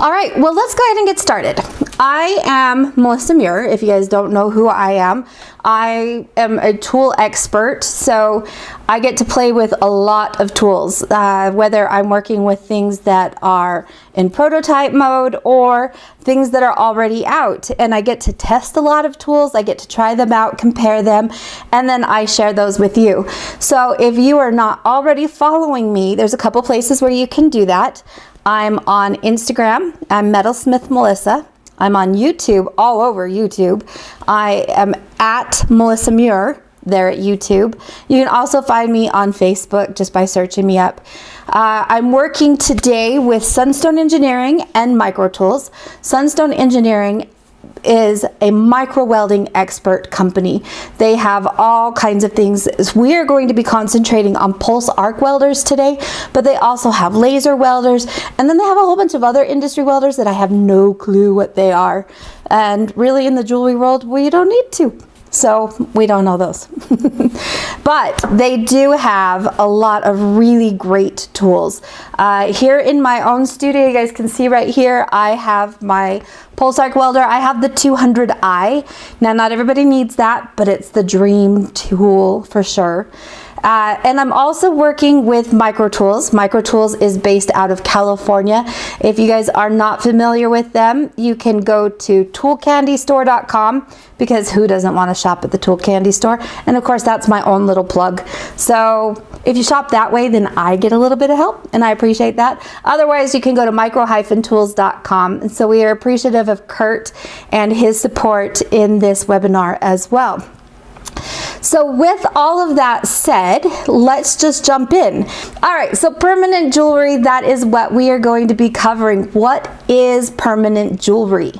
All right, well, let's go ahead and get started. I am Melissa Muir. If you guys don't know who I am a tool expert, so I get to play with a lot of tools, whether I'm working with things that are in prototype mode or things that are already out. And I get to test a lot of tools, I get to try them out, compare them, and then I share those with you. So if you are not already following me, there's a couple places where you can do that. I'm on Instagram, I'm Metalsmith Melissa. I'm on YouTube, all over YouTube. I am at Melissa Muir there at YouTube. You can also find me on Facebook just by searching me up. I'm working today with Sunstone Engineering and Micro Tools. Sunstone Engineering is a micro welding expert company. They have all kinds of things. We are going to be concentrating on pulse arc welders today, but they also have laser welders, and then they have a whole bunch of other industry welders that I have no clue what they are. And really, in the jewelry world, we don't need to. So we don't know those. But they do have a lot of really great tools. Here in my own studio, you guys can see right here, I have my pulse arc welder. I have the 200i. Now, not everybody needs that, but it's the dream tool for sure. And I'm also working with Micro Tools. Micro Tools is based out of California. If you guys are not familiar with them, you can go to toolcandystore.com, because who doesn't want to shop at the Tool Candy Store? And of course, that's my own little plug. So if you shop that way, then I get a little bit of help, and I appreciate that. Otherwise, you can go to micro-tools.com. And so we are appreciative of Kurt and his support in this webinar as well. So with all of that said, let's just jump in. All right, so permanent jewelry, that is what we are going to be covering. What is permanent jewelry?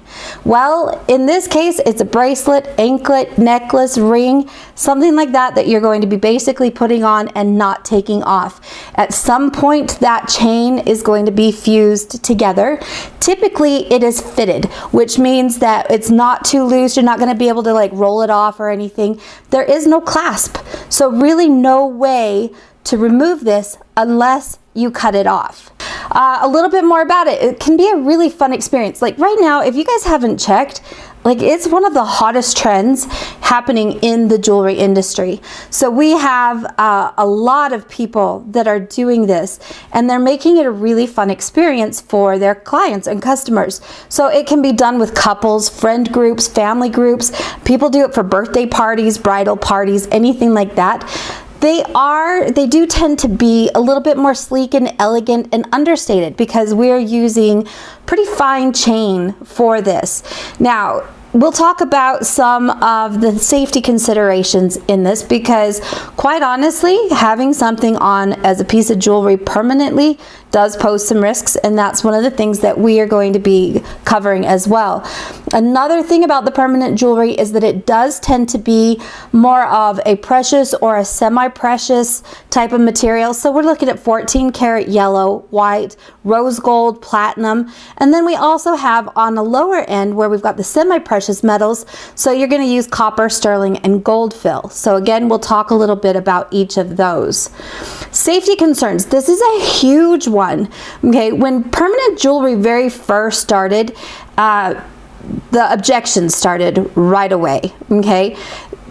Well, in this case, it's a bracelet, anklet, necklace, ring, something like that that you're going to be basically putting on and not taking off. At some point, that chain is going to be fused together. Typically, it is fitted, which means that it's not too loose. You're not going to be able to like roll it off or anything. There is no clasp, so really no way to remove this unless you cut it off. A little bit more about it. It can be a really fun experience. Like right now, if you guys haven't checked, like it's one of the hottest trends happening in the jewelry industry. So we have a lot of people that are doing this, and they're making it a really fun experience for their clients and customers. So it can be done with couples, friend groups, family groups. People do it for birthday parties, bridal parties, anything like that. They do tend to be a little bit more sleek and elegant and understated because we're using pretty fine chain for this. Now, we'll talk about some of the safety considerations in this because, quite honestly, having something on as a piece of jewelry permanently does pose some risks, and that's one of the things that we are going to be covering as well. Another thing about the permanent jewelry is that it does tend to be more of a precious or a semi-precious type of material. So we're looking at 14 karat yellow, white, rose gold, platinum, and then we also have on the lower end where we've got the semi-precious metals. So you're going to use copper, sterling, and gold fill. So again, we'll talk a little bit about each of those. Safety concerns. This is a huge one. Okay, when permanent jewelry very first started, the objections started right away. Okay,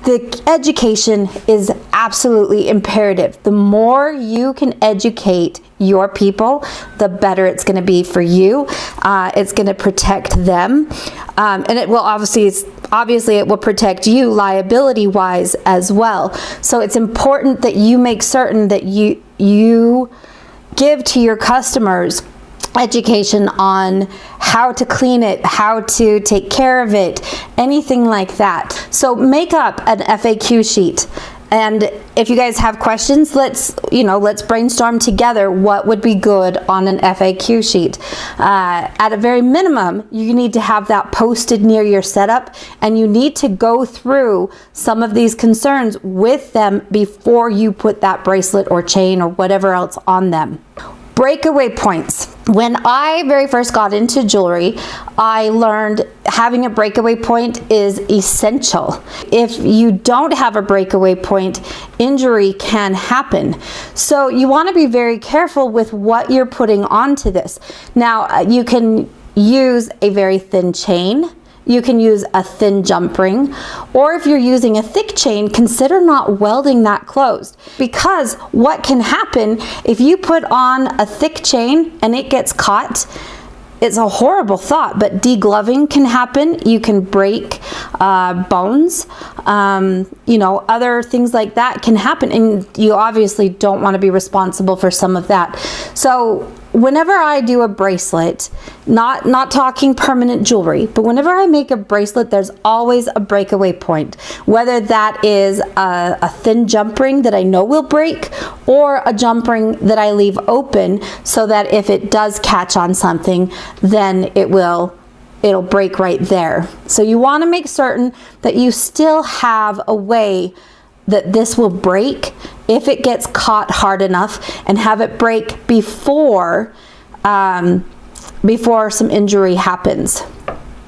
the education is absolutely imperative. The more you can educate your people, the better it's going to be for you. It's going to protect them, and it will obviously it will protect you liability wise as well. So it's important that you make certain that you give to your customers education on how to clean it, how to take care of it, anything like that. So make up an FAQ sheet. And if you guys have questions, let's brainstorm together what would be good on an FAQ sheet. At a very minimum, you need to have that posted near your setup, and you need to go through some of these concerns with them before you put that bracelet or chain or whatever else on them. Breakaway points. When I very first got into jewelry, I learned having a breakaway point is essential. If you don't have a breakaway point, injury can happen. So you want to be very careful with what you're putting onto this. Now, you can use a very thin chain. You can use a thin jump ring, or if you're using a thick chain, consider not welding that closed, because what can happen if you put on a thick chain and it gets caught, it's a horrible thought, but degloving can happen. You can break bones, you know, other things like that can happen, and you obviously don't want to be responsible for some of that. So whenever I do a bracelet, not talking permanent jewelry, but whenever I make a bracelet, there's always a breakaway point, whether that is a thin jump ring that I know will break, or a jump ring that I leave open so that if it does catch on something, then it'll break right there. So you want to make certain that you still have a way that this will break if it gets caught hard enough, and have it break before some injury happens.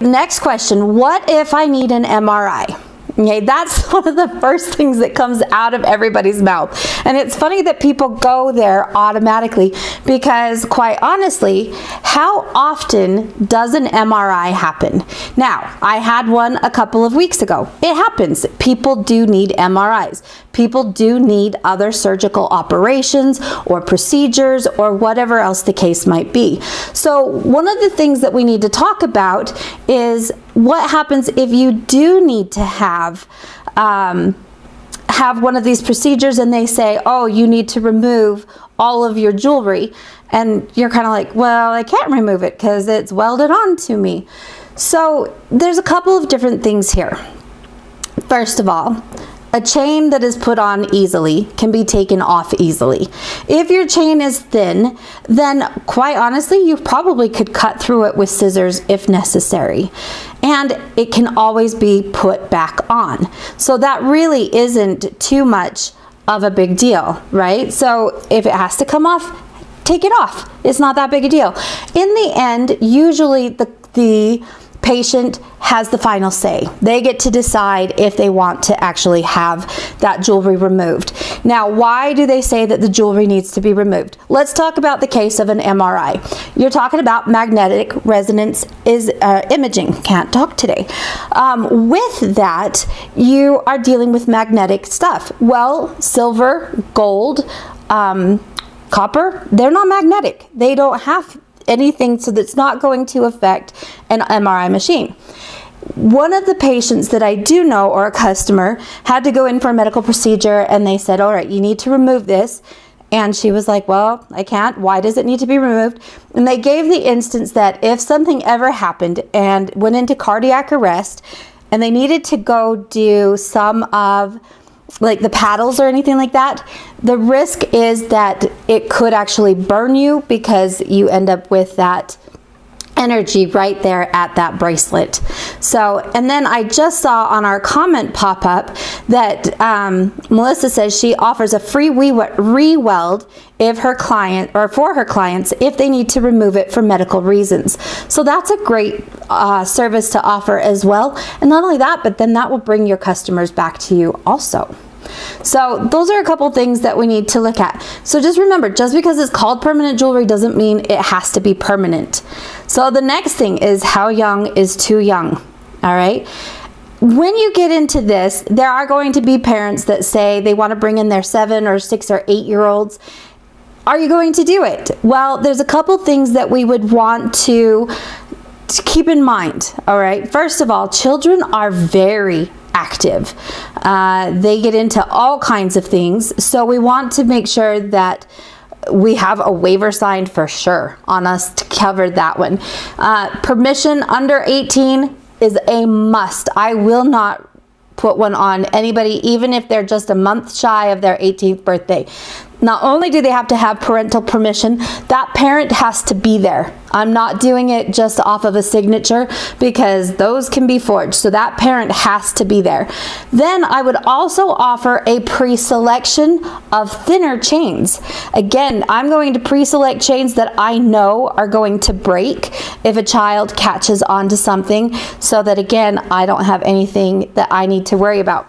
Next question, what if I need an MRI? Okay, that's one of the first things that comes out of everybody's mouth. And it's funny that people go there automatically, because quite honestly, how often does an MRI happen? Now, I had one a couple of weeks ago. It happens. People do need MRIs. People do need other surgical operations or procedures or whatever else the case might be. So one of the things that we need to talk about is what happens if you do need to have one of these procedures and they say, oh, you need to remove all of your jewelry, and you're kind of like, well, I can't remove it because it's welded onto me. So there's a couple of different things here. First of all, a chain that is put on easily can be taken off easily. If your chain is thin, then quite honestly, you probably could cut through it with scissors if necessary. And it can always be put back on. So that really isn't too much of a big deal, right? So if it has to come off, take it off. It's not that big a deal. In the end, usually the patient has the final say. They get to decide if they want to actually have that jewelry removed. Now, why do they say that the jewelry needs to be removed? Let's talk about the case of an MRI. You're talking about magnetic resonance imaging. Can't talk today. With that, you are dealing with magnetic stuff. Well, silver, gold, copper, they're not magnetic. They don't have anything, so that's not going to affect an MRI machine. One of the patients that I do know, or a customer, had to go in for a medical procedure, and they said, all right, you need to remove this. And she was like, well, I can't. Why does it need to be removed? And they gave the instance that if something ever happened and went into cardiac arrest, and they needed to go do some of like the paddles or anything like that, the risk is that it could actually burn you, because you end up with that energy right there at that bracelet. So, and then I just saw on our comment pop up that Melissa says she offers a free re-weld if her client, or for her clients, if they need to remove it for medical reasons. So that's a great service to offer as well. And not only that, but then that will bring your customers back to you also. So those are a couple things that we need to look at. So just remember, just because it's called permanent jewelry doesn't mean it has to be permanent. So the next thing is, how young is too young? All right. When you get into this, there are going to be parents that say they want to bring in their 7 or 6 or 8 year olds. Are you going to do it? Well, there's a couple things that we would want to keep in mind. All right. First of all, children are very active. They get into all kinds of things. So we want to make sure that we have a waiver signed for sure on us to cover that one. Permission under 18 is a must. I will not put one on anybody, even if they're just a month shy of their 18th birthday. Not only do they have to have parental permission, that parent has to be there. I'm not doing it just off of a signature, because those can be forged. So that parent has to be there. Then I would also offer a pre-selection of thinner chains. Again, I'm going to pre-select chains that I know are going to break if a child catches onto something, so that again, I don't have anything that I need to worry about.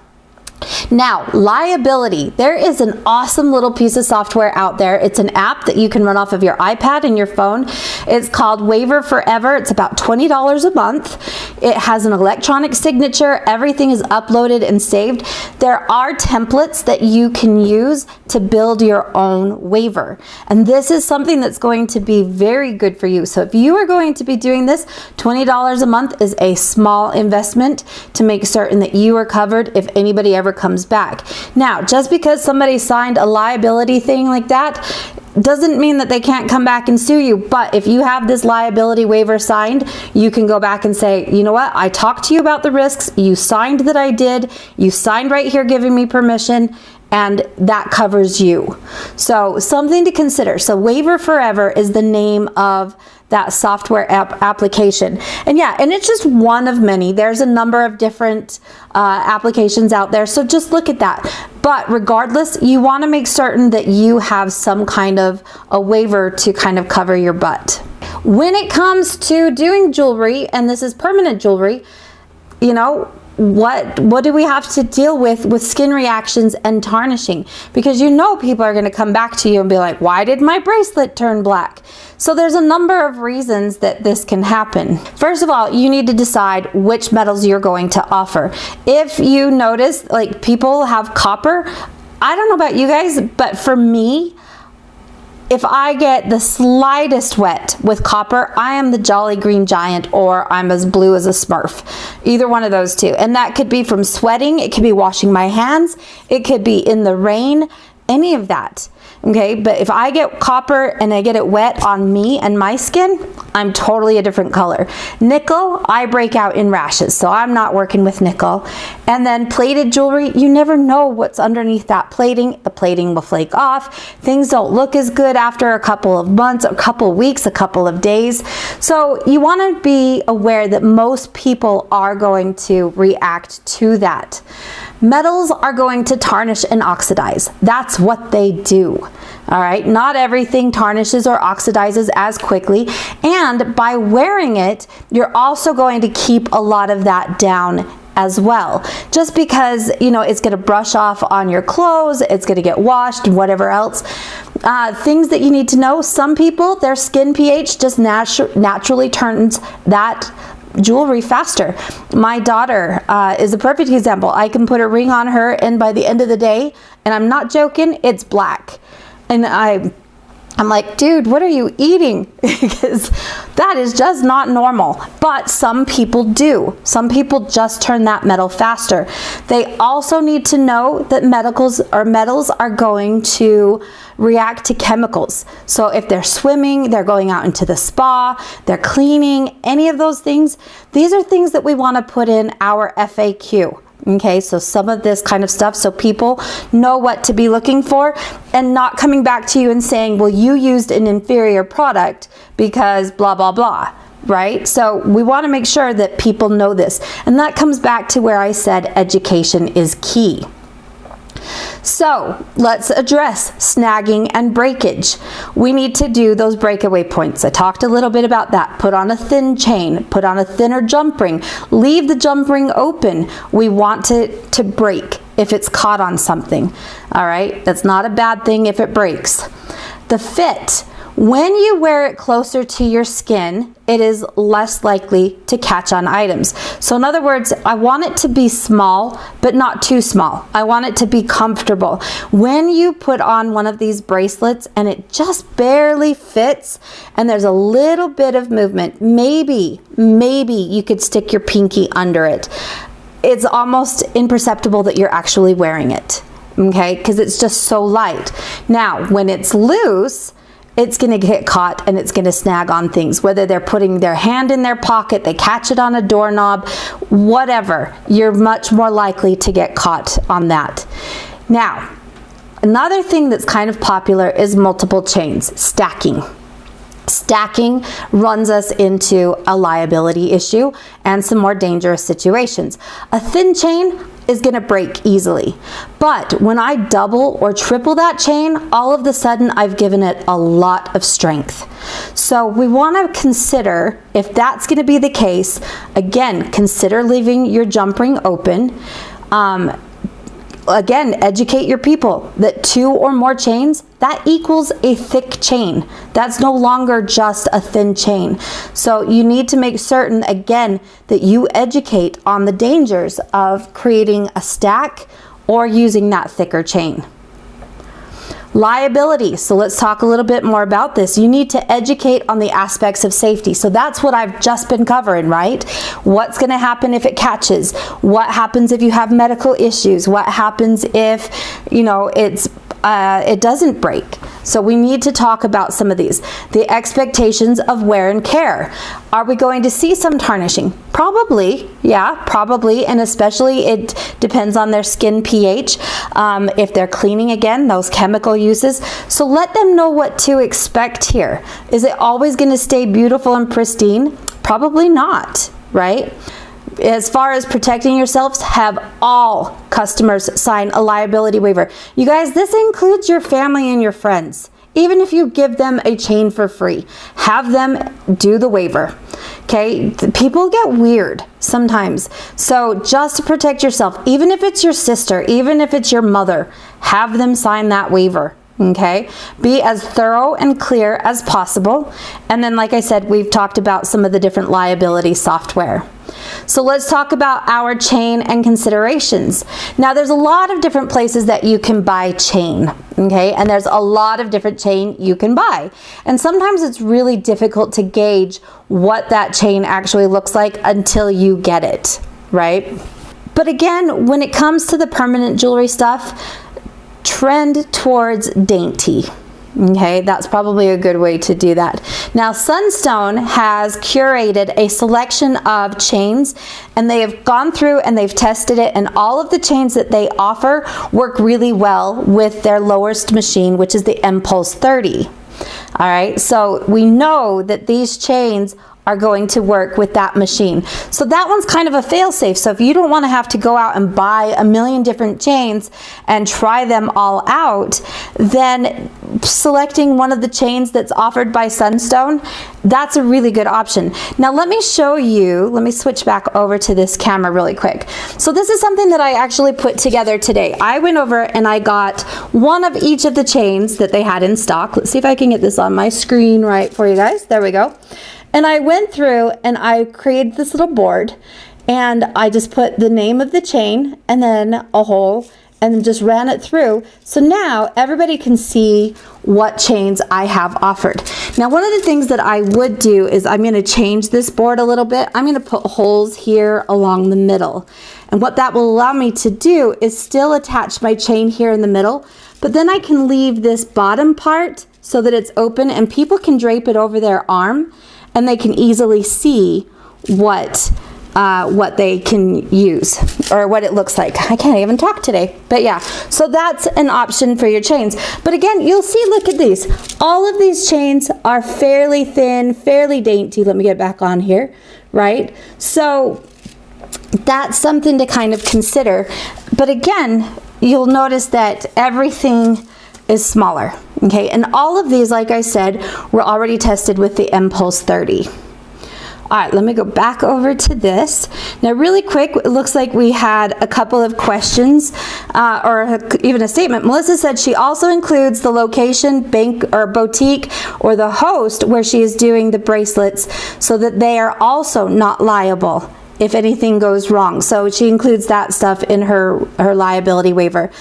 Now, liability. There is an awesome little piece of software out there. It's an app that you can run off of your iPad and your phone. It's called Waiver Forever. It's about $20 a month. It has an electronic signature. Everything is uploaded and saved. There are templates that you can use to build your own waiver. And this is something that's going to be very good for you. So if you are going to be doing this, $20 a month is a small investment to make certain that you are covered if anybody ever comes back. Now, just because somebody signed a liability thing like that doesn't mean that they can't come back and sue you. But if you have this liability waiver signed, you can go back and say, you know what, I talked to you about the risks, you signed that I did, you signed right here giving me permission, and that covers you. So something to consider. So Waiver Forever is the name of that software application. And yeah, and it's just one of many. There's a number of different applications out there. So just look at that. But regardless, you want to make certain that you have some kind of a waiver to kind of cover your butt. When it comes to doing jewelry, and this is permanent jewelry, you know, what do we have to deal with skin reactions and tarnishing? Because you know people are going to come back to you and be like, why did my bracelet turn black? So there's a number of reasons that this can happen. First of all, you need to decide which metals you're going to offer. If you notice, like, people have copper, I don't know about you guys, but for me, if I get the slightest wet with copper, I am the Jolly Green Giant, or I'm as blue as a Smurf. Either one of those two. And that could be from sweating, it could be washing my hands, it could be in the rain, any of that. Okay, but if I get copper and I get it wet on me and my skin, I'm totally a different color. Nickel, I break out in rashes, so I'm not working with nickel. And then plated jewelry, you never know what's underneath that plating. The plating will flake off. Things don't look as good after a couple of months, a couple of weeks, a couple of days. So you want to be aware that most people are going to react to that. Metals are going to tarnish and oxidize. That's what they do. All right, not everything tarnishes or oxidizes as quickly, and by wearing it, you're also going to keep a lot of that down as well. Just because, you know, it's going to brush off on your clothes, it's going to get washed and whatever else. Things that you need to know, some people, their skin pH just naturally turns that jewelry faster. My daughter is a perfect example. I can put a ring on her, and by the end of the day, and I'm not joking, it's black. And I'm like, dude, what are you eating? Because that is just not normal. But some people do. Some people just turn that metal faster. They also need to know that metals are going to react to chemicals. So if they're swimming, they're going out into the spa, they're cleaning, any of those things, these are things that we want to put in our FAQ. Okay, so some of this kind of stuff, so people know what to be looking for and not coming back to you and saying, well, you used an inferior product because blah, blah, blah, right? So we want to make sure that people know this. And that comes back to where I said education is key. So let's address snagging and breakage. We need to do those breakaway points. I talked a little bit about that. Put on a thin chain, put on a thinner jump ring, leave the jump ring open. We want it to break if it's caught on something. All right, that's not a bad thing if it breaks. The fit. When you wear it closer to your skin, it is less likely to catch on items. So in other words, I want it to be small, but not too small. I want it to be comfortable. When you put on one of these bracelets and it just barely fits and there's a little bit of movement, maybe you could stick your pinky under it. It's almost imperceptible that you're actually wearing it, okay? Because it's just so light. Now, when it's loose, it's going to get caught and it's going to snag on things, whether they're putting their hand in their pocket, they catch it on a doorknob, whatever, you're much more likely to get caught on that. Now, another thing that's kind of popular is multiple chains, stacking. Stacking runs us into a liability issue and some more dangerous situations. A thin chain is going to break easily, but when I double or triple that chain, all of a sudden I've given it a lot of strength. So we want to consider, if that's going to be the case, again, consider leaving your jump ring open. again, educate your people that 2 or more chains, that equals a thick chain. That's no longer just a thin chain. So you need to make certain, again, that you educate on the dangers of creating a stack or using that thicker chain. Liability. So let's talk a little bit more about this. You need to educate on the aspects of safety. So that's what I've just been covering, right? What's going to happen if it catches? What happens if you have medical issues? What happens if, you know, it doesn't break? So we need to talk about some of these. The expectations of wear and care. Are we going to see some tarnishing? Probably, yeah, probably, and especially it depends on their skin pH. If they're cleaning, again, those chemical uses. So let them know what to expect here. Is it always going to stay beautiful and pristine? Probably not, right? As far as protecting yourselves, have all customers sign a liability waiver. You guys, this includes your family and your friends. Even if you give them a chain for free, have them do the waiver. Okay, people get weird sometimes. So just to protect yourself, even if it's your sister, even if it's your mother, have them sign that waiver. Okay, be as thorough and clear as possible. And then, like I said, we've talked about some of the different liability software. So let's talk about our chain and considerations. Now, there's a lot of different places that you can buy chain, okay? And there's a lot of different chain you can buy. And sometimes it's really difficult to gauge what that chain actually looks like until you get it, right? But again, when it comes to the permanent jewelry stuff, trend towards dainty. Okay, that's probably a good way to do that. Now, Sunstone has curated a selection of chains, and they have gone through and they've tested it, and all of the chains that they offer work really well with their lowest machine, which is the Impulse 30. All right, so we know that these chains are going to work with that machine. So that one's kind of a fail-safe. So if you don't want to have to go out and buy a million different chains and try them all out, then selecting one of the chains that's offered by Sunstone, that's a really good option. Now let me show you, let me switch back over to this camera really quick. So this is something that I actually put together today. I went over and I got one of each of the chains that they had in stock. Let's see if I can get this on my screen right for you guys. There we go. And I went through and I created this little board, and I just put the name of the chain and then a hole and just ran it through. So now everybody can see what chains I have offered. Now, one of the things that I would do is I'm going to change this board a little bit. I'm going to put holes here along the middle. And what that will allow me to do is still attach my chain here in the middle, but then I can leave this bottom part so that it's open and people can drape it over their arm, and they can easily see what they can use or what it looks like. I can't even talk today, but yeah, so that's an option for your chains. But again, you'll see, look at these. All of these chains are fairly thin, fairly dainty. Let me get back on here, right? So that's something to kind of consider. But again, you'll notice that everything is smaller. Okay, and all of these, like I said, were already tested with the Impulse 30. All right, let me go back over to this. Now, really quick, it looks like we had a couple of questions or even a statement. Melissa said she also includes the location, bank or boutique, or the host where she is doing the bracelets so that they are also not liable if anything goes wrong. So she includes that stuff in her liability waiver.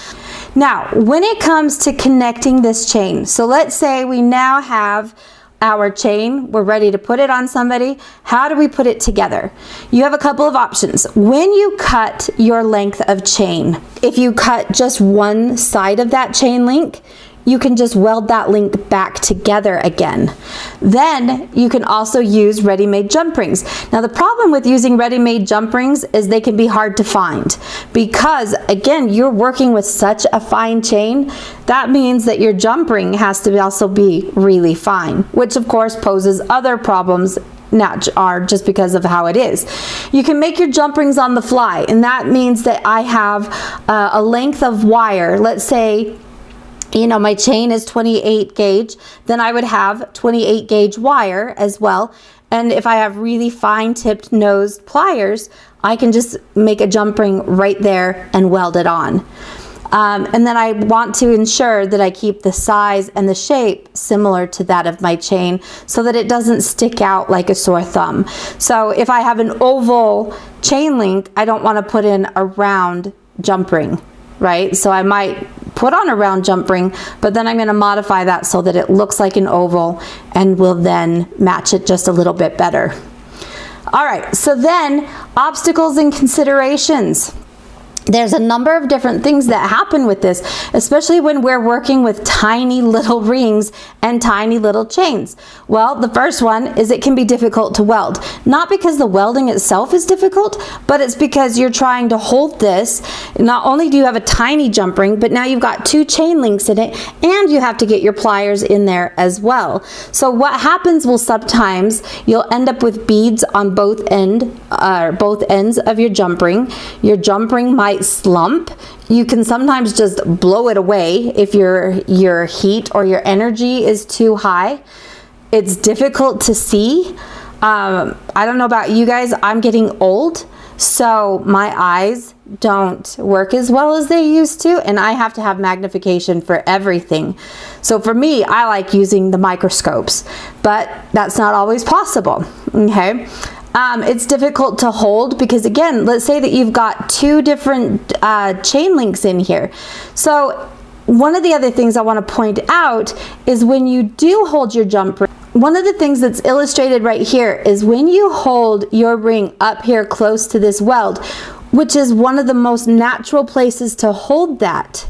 Now, when it comes to connecting this chain, so let's say we now have our chain, we're ready to put it on somebody. How do we put it together? You have a couple of options. When you cut your length of chain, if you cut just one side of that chain link, you can just weld that link back together again. Then you can also use ready-made jump rings. Now, the problem with using ready-made jump rings is they can be hard to find because, again, you're working with such a fine chain. That means that your jump ring has to also be really fine, which of course poses other problems just because of how it is. You can make your jump rings on the fly, and that means that I have a length of wire. Let's say, you know, my chain is 28 gauge, then I would have 28 gauge wire as well. And if I have really fine tipped nosed pliers, I can just make a jump ring right there and weld it on. And then I want to ensure that I keep the size and the shape similar to that of my chain so that it doesn't stick out like a sore thumb. So if I have an oval chain link, I don't want to put in a round jump ring, right? So I might put on a round jump ring, but then I'm going to modify that so that it looks like an oval and will then match it just a little bit better. All right, so then obstacles and considerations. There's a number of different things that happen with this, especially when we're working with tiny little rings and tiny little chains. Well, the first one is it can be difficult to weld. Not because the welding itself is difficult, but it's because you're trying to hold this. Not only do you have a tiny jump ring, but now you've got 2 chain links in it, and you have to get your pliers in there as well. So what happens will sometimes you'll end up with beads on both ends of your jump ring. Your jump ring might slump. You can sometimes just blow it away if your heat or your energy is too high. It's difficult to see. I don't know about you guys, I'm getting old, so my eyes don't work as well as they used to, and I have to have magnification for everything. So for me, I like using the microscopes, but that's not always possible, okay? It's difficult to hold because, again, let's say that you've got 2 different chain links in here. So one of the other things I want to point out is when you do hold your jump ring, one of the things that's illustrated right here is when you hold your ring up here close to this weld, which is one of the most natural places to hold that,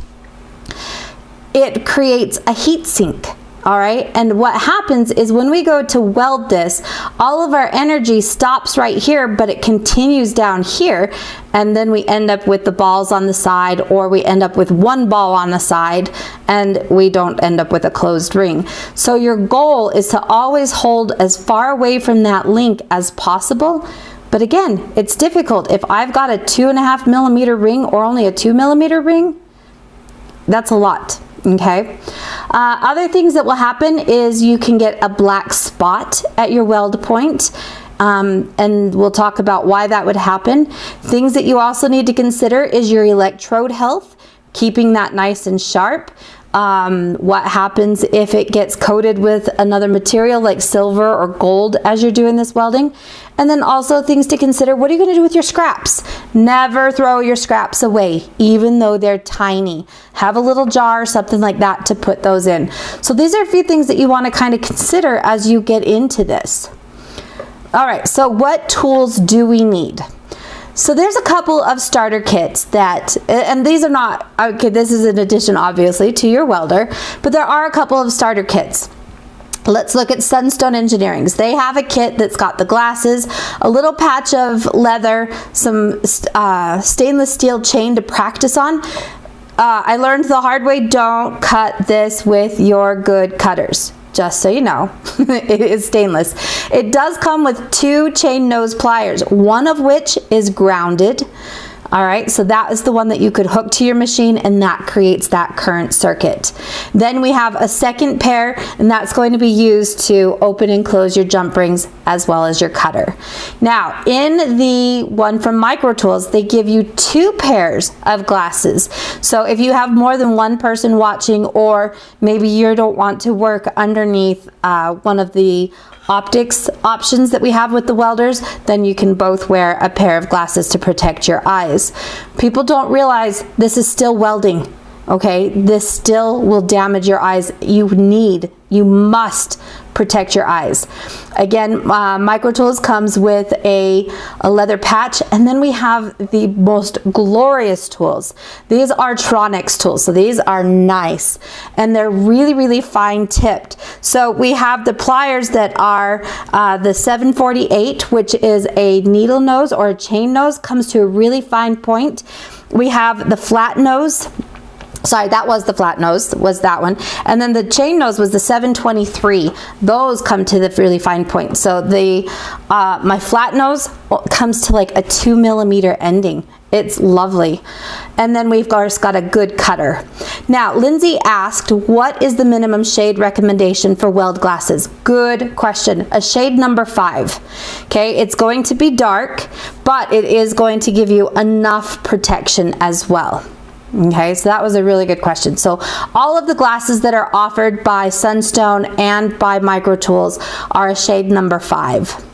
it creates a heat sink. All right, and what happens is when we go to weld this, all of our energy stops right here, but it continues down here, and then we end up with the balls on the side, or we end up with 1 ball on the side, and we don't end up with a closed ring. So your goal is to always hold as far away from that link as possible. But again, it's difficult. If I've got a 2.5 millimeter ring or only a 2 millimeter ring, that's a lot. Okay. Other things that will happen is you can get a black spot at your weld point, and we'll talk about why that would happen. Things that you also need to consider is your electrode health, keeping that nice and sharp. What happens if it gets coated with another material like silver or gold as you're doing this welding. And then also things to consider, what are you going to do with your scraps? Never throw your scraps away, even though they're tiny. Have a little jar, something like that to put those in. So these are a few things that you want to kind of consider as you get into this. All right, so what tools do we need? So there's a couple of starter kits that, and these are not, okay, this is an addition obviously to your welder, but there are a couple of starter kits. Let's look at Sunstone Engineering's. They have a kit that's got the glasses, a little patch of leather, some stainless steel chain to practice on. I learned the hard way, don't cut this with your good cutters. Just so you know, it is stainless. It does come with 2 chain nose pliers, one of which is grounded. All right, so that is the one that you could hook to your machine, and that creates that current circuit. Then we have a second pair, and that's going to be used to open and close your jump rings as well as your cutter. Now, in the one from Micro Tools, they give you 2 pairs of glasses. So if you have more than one person watching, or maybe you don't want to work underneath one of the optics options that we have with the welders, then you can both wear a pair of glasses to protect your eyes. People don't realize this is still welding, okay? This still will damage your eyes. You must protect your eyes. Again, Micro Tools comes with a leather patch, and then we have the most glorious tools. These are Tronics tools, so these are nice, and they're really, really fine tipped. So we have the pliers that are the 748, which is a needle nose or a chain nose, comes to a really fine point. We have the flat nose. Sorry, that was the flat nose, was that one. And then the chain nose was the 723. Those come to the really fine point. So the my flat nose comes to like a 2 millimeter ending. It's lovely. And then we've got a good cutter. Now, Lindsay asked, what is the minimum shade recommendation for weld glasses? Good question. A shade number 5. Okay, it's going to be dark, but it is going to give you enough protection as well. Okay, so that was a really good question. So all of the glasses that are offered by Sunstone and by Micro Tools are a shade number 5.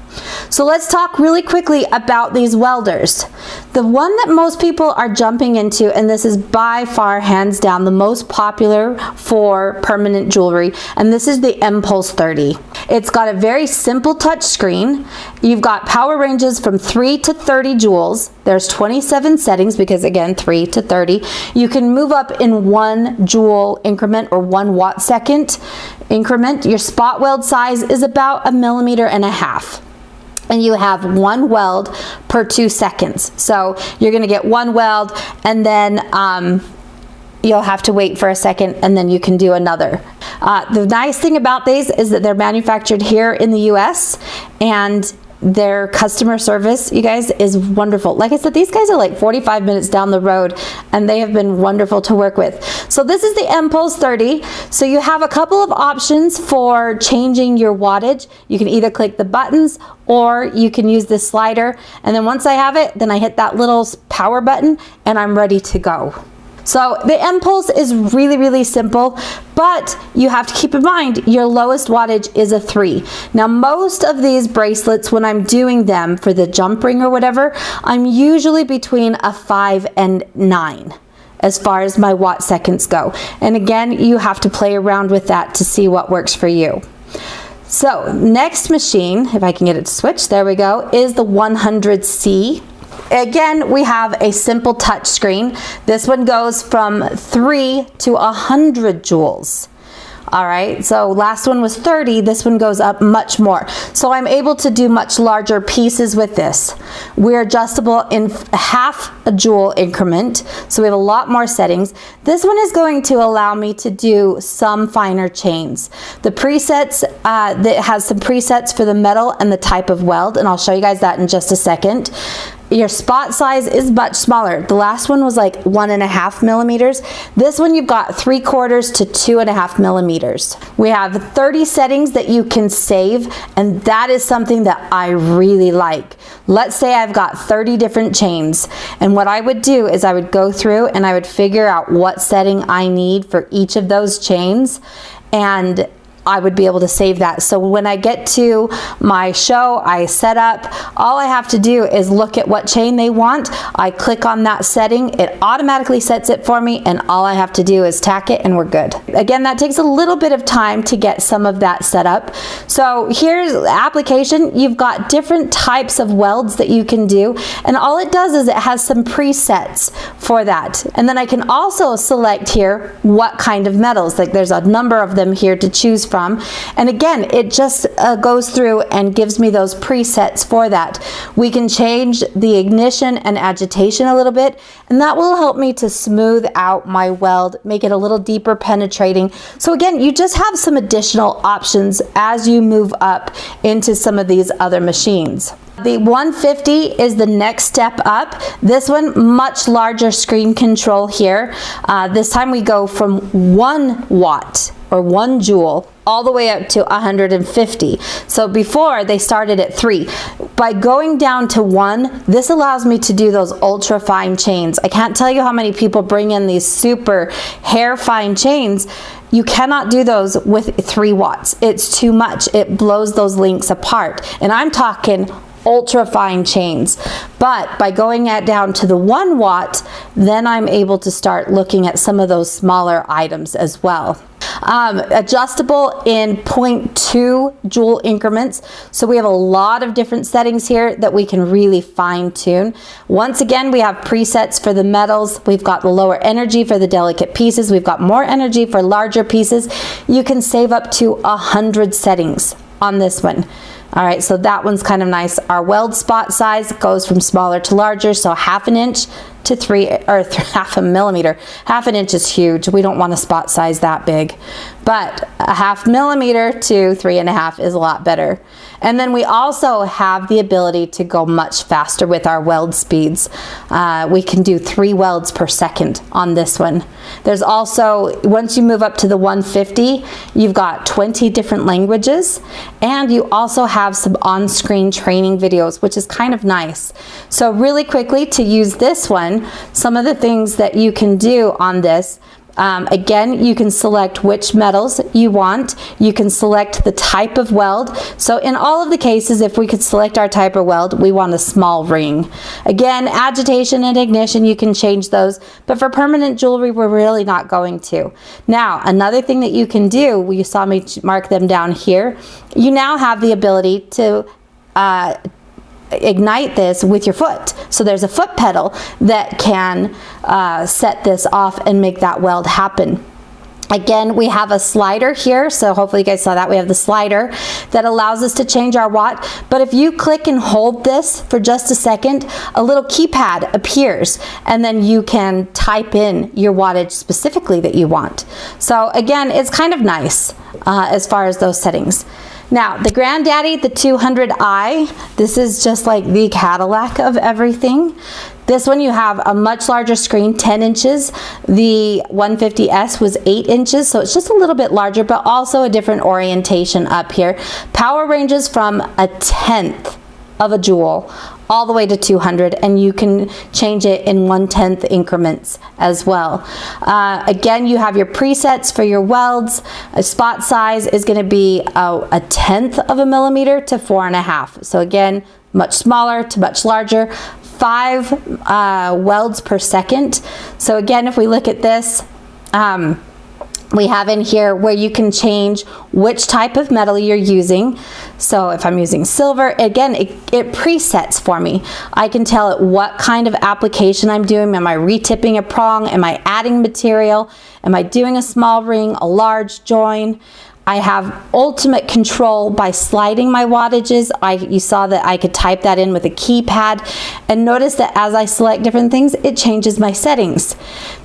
So let's talk really quickly about these welders. The one that most people are jumping into, and this is by far hands down the most popular for permanent jewelry, and this is the Impulse 30. It's got a very simple touch screen. You've got power ranges from 3 to 30 joules. There's 27 settings because again 3 to 30. You can move up in 1 joule increment or 1 watt second increment. Your spot weld size is about 1.5 millimeters. And you have 1 weld per 2 seconds. So you're gonna get 1 weld and then you'll have to wait for a second and then you can do another. The nice thing about these is that they're manufactured here in the US and their customer service, you guys, is wonderful. Like I said, these guys are like 45 minutes down the road and they have been wonderful to work with. So this is the Impulse 30. So you have a couple of options for changing your wattage. You can either click the buttons or you can use this slider. And then once I have it, then I hit that little power button and I'm ready to go. So the Impulse is really, really simple, but you have to keep in mind your lowest wattage is a 3. Now most of these bracelets, when I'm doing them for the jump ring or whatever, I'm usually between a 5 and 9 as far as my watt seconds go. And again, you have to play around with that to see what works for you. So next machine, if I can get it to switch, there we go, is the 100C. Again, we have a simple touch screen. This one goes from 3 to 100 joules. All right, so last one was 30, this one goes up much more. So I'm able to do much larger pieces with this. We're adjustable in half a joule increment, so we have a lot more settings. This one is going to allow me to do some finer chains. The presets, that has some presets for the metal and the type of weld, and I'll show you guys that in just a second. Your spot size is much smaller. The last one was like 1.5 millimeters. This one you've got 3/4 to 2.5 millimeters. We have 30 settings that you can save, and that is something that I really like. Let's say I've got 30 different chains, and what I would do is I would go through and I would figure out what setting I need for each of those chains, and I would be able to save that. So when I get to my show, I set up, all I have to do is look at what chain they want. I click on that setting, it automatically sets it for me, and all I have to do is tack it and we're good. Again, that takes a little bit of time to get some of that set up. So here's the application. You've got different types of welds that you can do, and all it does is it has some presets for that. And then I can also select here what kind of metals, like there's a number of them here to choose from. And again, it just goes through and gives me those presets for that. We can change the ignition and agitation a little bit, and that will help me to smooth out my weld, make it a little deeper penetrating. So again, you just have some additional options as you move up into some of these other machines. The 150 is the next step up. This one, much larger screen control here. This time we go from 1 watt or 1 joule all the way up to 150. So before they started at 3. By going down to 1, this allows me to do those ultra fine chains. I can't tell you how many people bring in these super hair fine chains. You cannot do those with 3 watts. It's too much. It blows those links apart. And I'm talking ultra fine chains. But by going down to the 1 watt, then I'm able to start looking at some of those smaller items as well. Adjustable in 0.2 joule increments. So we have a lot of different settings here that we can really fine tune. Once again, we have presets for the metals. We've got the lower energy for the delicate pieces. We've got more energy for larger pieces. You can save up to 100 settings on this one. All right, so that one's kind of nice. Our weld spot size goes from smaller to larger, so 1/2 inch to 1/2 millimeter. 1/2 inch is huge. We don't want a spot size that big, but 1/2 millimeter to 3.5 is a lot better. And then we also have the ability to go much faster with our weld speeds. We can do 3 welds per second on this one. There's also, once you move up to the 150, you've got 20 different languages, and you also have some on-screen training videos, which is kind of nice. So really quickly, to use this one, on some of the things that you can do on this. Again, you can select which metals you want. You can select the type of weld. So in all of the cases, if we could select our type of weld, we want a small ring. Again, agitation and ignition, you can change those. But for permanent jewelry, we're really not going to. Now, another thing that you can do, you saw me mark them down here, you now have the ability to ignite this with your foot. So there's a foot pedal that can set this off and make that weld happen. Again, we have a slider here, so hopefully you guys saw that. We have the slider that allows us to change our watt. But if you click and hold this for just a second, a little keypad appears, and then you can type in your wattage specifically that you want. So again, it's kind of nice as far as those settings. Now, the Granddaddy, the 200i, this is just like the Cadillac of everything. This one you have a much larger screen, 10 inches. The 150S was 8 inches, so it's just a little bit larger, but also a different orientation up here. Power ranges from 1/10 of a joule all the way to 200, and you can change it in 1/10 increments as well. Again, you have your presets for your welds. A spot size is going to be 1/10 of a millimeter to 4.5. So again, much smaller to much larger. 5 welds per second. So again, if we look at this, we have in here where you can change which type of metal you're using. So if I'm using silver, again, it presets for me. I can tell it what kind of application I'm doing. Am I retipping a prong? Am I adding material? Am I doing a small ring, a large join? I have ultimate control by sliding my wattages. You saw that I could type that in with a keypad, and notice that as I select different things, it changes my settings.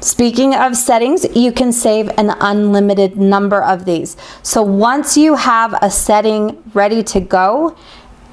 Speaking of settings, you can save an unlimited number of these. So once you have a setting ready to go,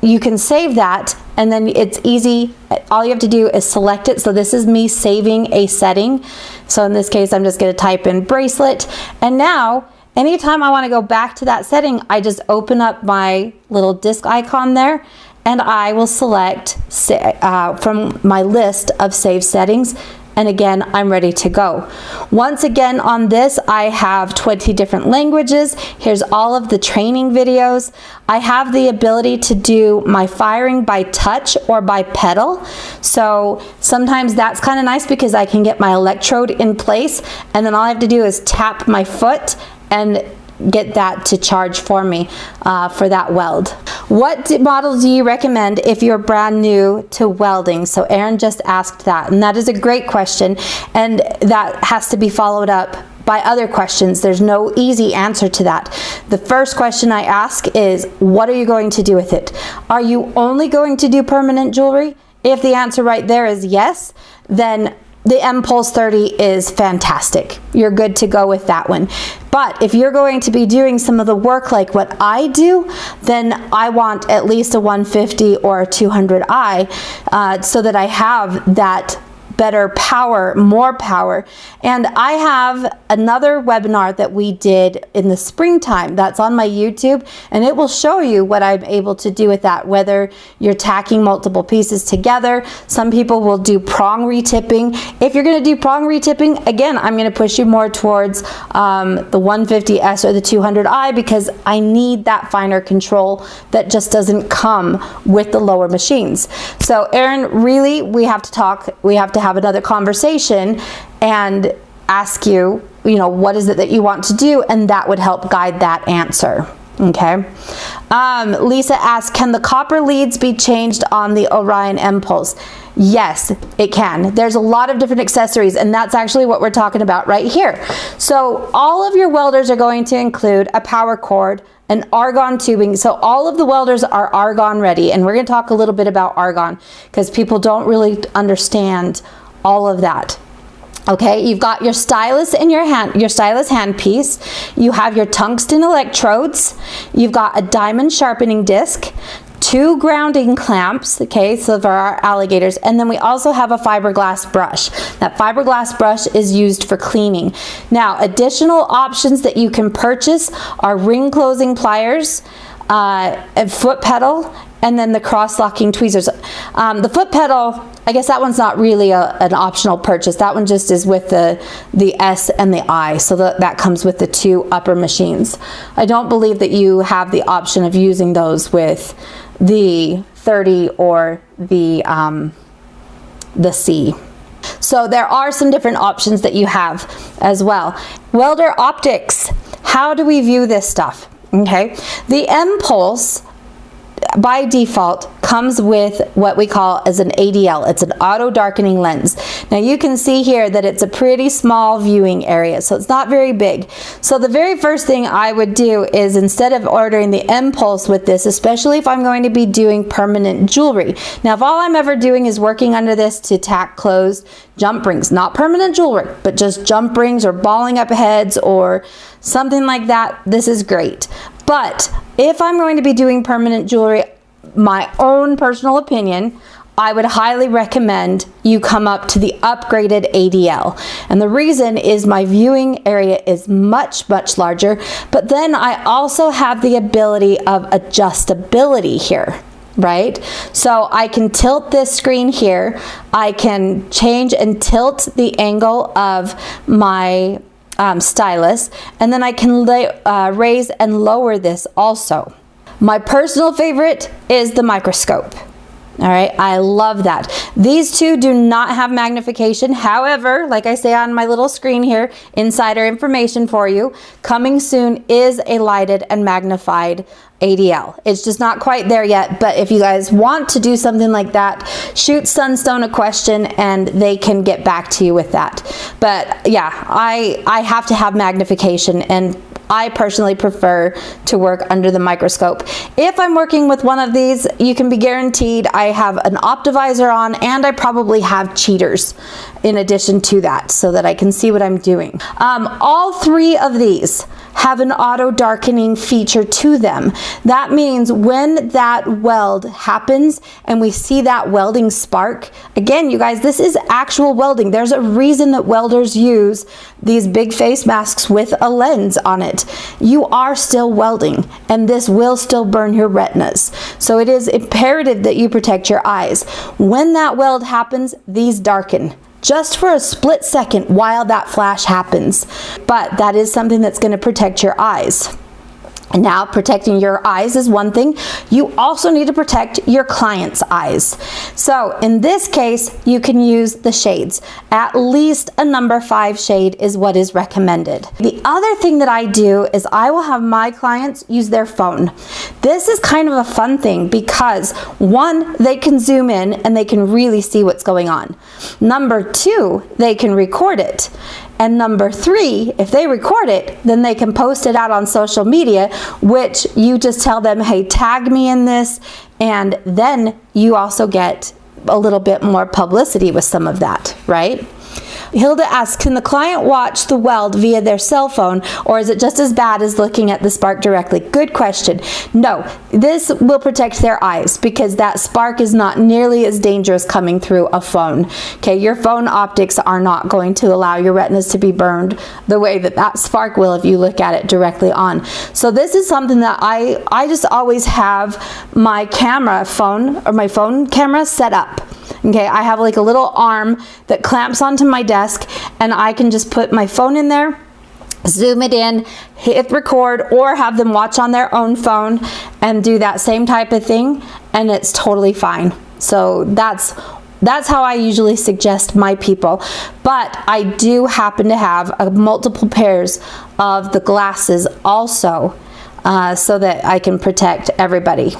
you can save that, and then it's easy. All you have to do is select it. So this is me saving a setting. So in this case, I'm just going to type in bracelet, and now anytime I want to go back to that setting, I just open up my little disc icon there, and I will select from my list of saved settings, and again, I'm ready to go. Once again, on this, I have 20 different languages. Here's all of the training videos. I have the ability to do my firing by touch or by pedal. So sometimes that's kind of nice because I can get my electrode in place, and then all I have to do is tap my foot and get that to charge for me for that weld. What model do you recommend if you're brand new to welding? So Aaron just asked that, and that is a great question, and that has to be followed up by other questions. There's no easy answer to that. The first question I ask is, what are you going to do with it? Are you only going to do permanent jewelry? If the answer right there is yes, then the M-Pulse 30 is fantastic. You're good to go with that one. But if you're going to be doing some of the work like what I do, then I want at least a 150 or a 200i so that I have that better power, more power. And I have another webinar that we did in the springtime that's on my YouTube, and it will show you what I'm able to do with that, whether you're tacking multiple pieces together. Some people will do prong retipping. If you're going to do prong retipping, again, I'm going to push you more towards the 150S or the 200i because I need that finer control that just doesn't come with the lower machines. So Aaron, really, we have to talk, we have to have another conversation and ask you, what is it that you want to do, and that would help guide that answer. Okay. Lisa asked, can the copper leads be changed on the Orion M-Pulse? Yes, it can. There's a lot of different accessories, and that's actually what we're talking about right here. So all of your welders are going to include a power cord, an argon tubing. So all of the welders are argon ready, and we're going to talk a little bit about argon because people don't really understand all of that. Okay, you've got your stylus in your hand, your stylus handpiece. You have your tungsten electrodes. You've got a diamond sharpening disc, 2 grounding clamps, okay, so for our alligators, and then we also have a fiberglass brush. That fiberglass brush is used for cleaning. Now, additional options that you can purchase are ring closing pliers, a foot pedal, and then the cross-locking tweezers. The foot pedal, I guess that one's not really an optional purchase. That one just is with the S and the I, so that comes with the 2 upper machines. I don't believe that you have the option of using those with the 30 or the C. So there are some different options that you have as well. Welder optics. How do we view this stuff? Okay, the M-Pulse by default comes with what we call as an ADL. It's an auto darkening lens. Now you can see here that it's a pretty small viewing area, so it's not very big. So the very first thing I would do is, instead of ordering the M-Pulse with this, especially if I'm going to be doing permanent jewelry. Now if all I'm ever doing is working under this to tack closed jump rings, not permanent jewelry, but just jump rings or balling up heads or something like that, this is great. But if I'm going to be doing permanent jewelry, my own personal opinion, I would highly recommend you come up to the upgraded ADL. And the reason is my viewing area is much, much larger, but then I also have the ability of adjustability here, right? So I can tilt this screen here. I can change and tilt the angle of my stylus, and then I can raise and lower this also. My personal favorite is the microscope. All right, I love that. These two do not have magnification. However, like I say on my little screen here, insider information for you, coming soon is a lighted and magnified ADL. It's just not quite there yet, but if you guys want to do something like that, shoot Sunstone a question and they can get back to you with that. But yeah, I have to have magnification, and I personally prefer to work under the microscope. If I'm working with one of these, you can be guaranteed I have an optivisor on, and I probably have cheaters in addition to that so that I can see what I'm doing. All 3 of these have an auto darkening feature to them. That means when that weld happens and we see that welding spark, again, you guys, this is actual welding. There's a reason that welders use these big face masks with a lens on it. You are still welding, and this will still burn your retinas. So it is imperative that you protect your eyes. When that weld happens, these darken just for a split second while that flash happens. But that is something that's going to protect your eyes. Now, protecting your eyes is one thing. You also need to protect your client's eyes. So in this case, you can use the shades. At least a number 5 shade is what is recommended. The other thing that I do is I will have my clients use their phone. This is kind of a fun thing because, 1, they can zoom in and they can really see what's going on. Number 2, they can record it. And number 3, if they record it, then they can post it out on social media, which you just tell them, hey, tag me in this, and then you also get a little bit more publicity with some of that, right? Hilda asks, can the client watch the weld via their cell phone, or is it just as bad as looking at the spark directly? Good question. No, this will protect their eyes because that spark is not nearly as dangerous coming through a phone. Okay, your phone optics are not going to allow your retinas to be burned the way that that spark will if you look at it directly on. So this is something that I just always have my phone camera set up. Okay, I have like a little arm that clamps onto my desk, and I can just put my phone in there, zoom it in, hit record, or have them watch on their own phone and do that same type of thing, and it's totally fine. So that's how I usually suggest my people. But I do happen to have multiple pairs of the glasses also, so that I can protect everybody.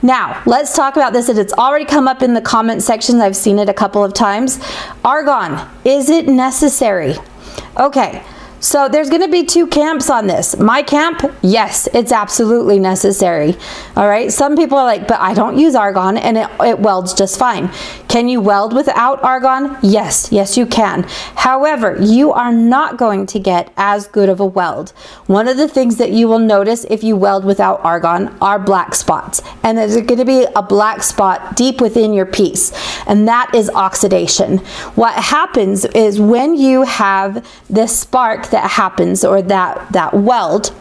Now, let's talk about this, and it's already come up in the comment sections. I've seen it a couple of times. Argon, is it necessary? Okay, so there's going to be 2 camps on this. My camp, yes, it's absolutely necessary. All right, some people are like, but I don't use argon and it welds just fine. Can you weld without argon? Yes, yes you can. However, you are not going to get as good of a weld. One of the things that you will notice if you weld without argon are black spots. And there's going to be a black spot deep within your piece, and that is oxidation. What happens is when you have this spark that happens, or that weld,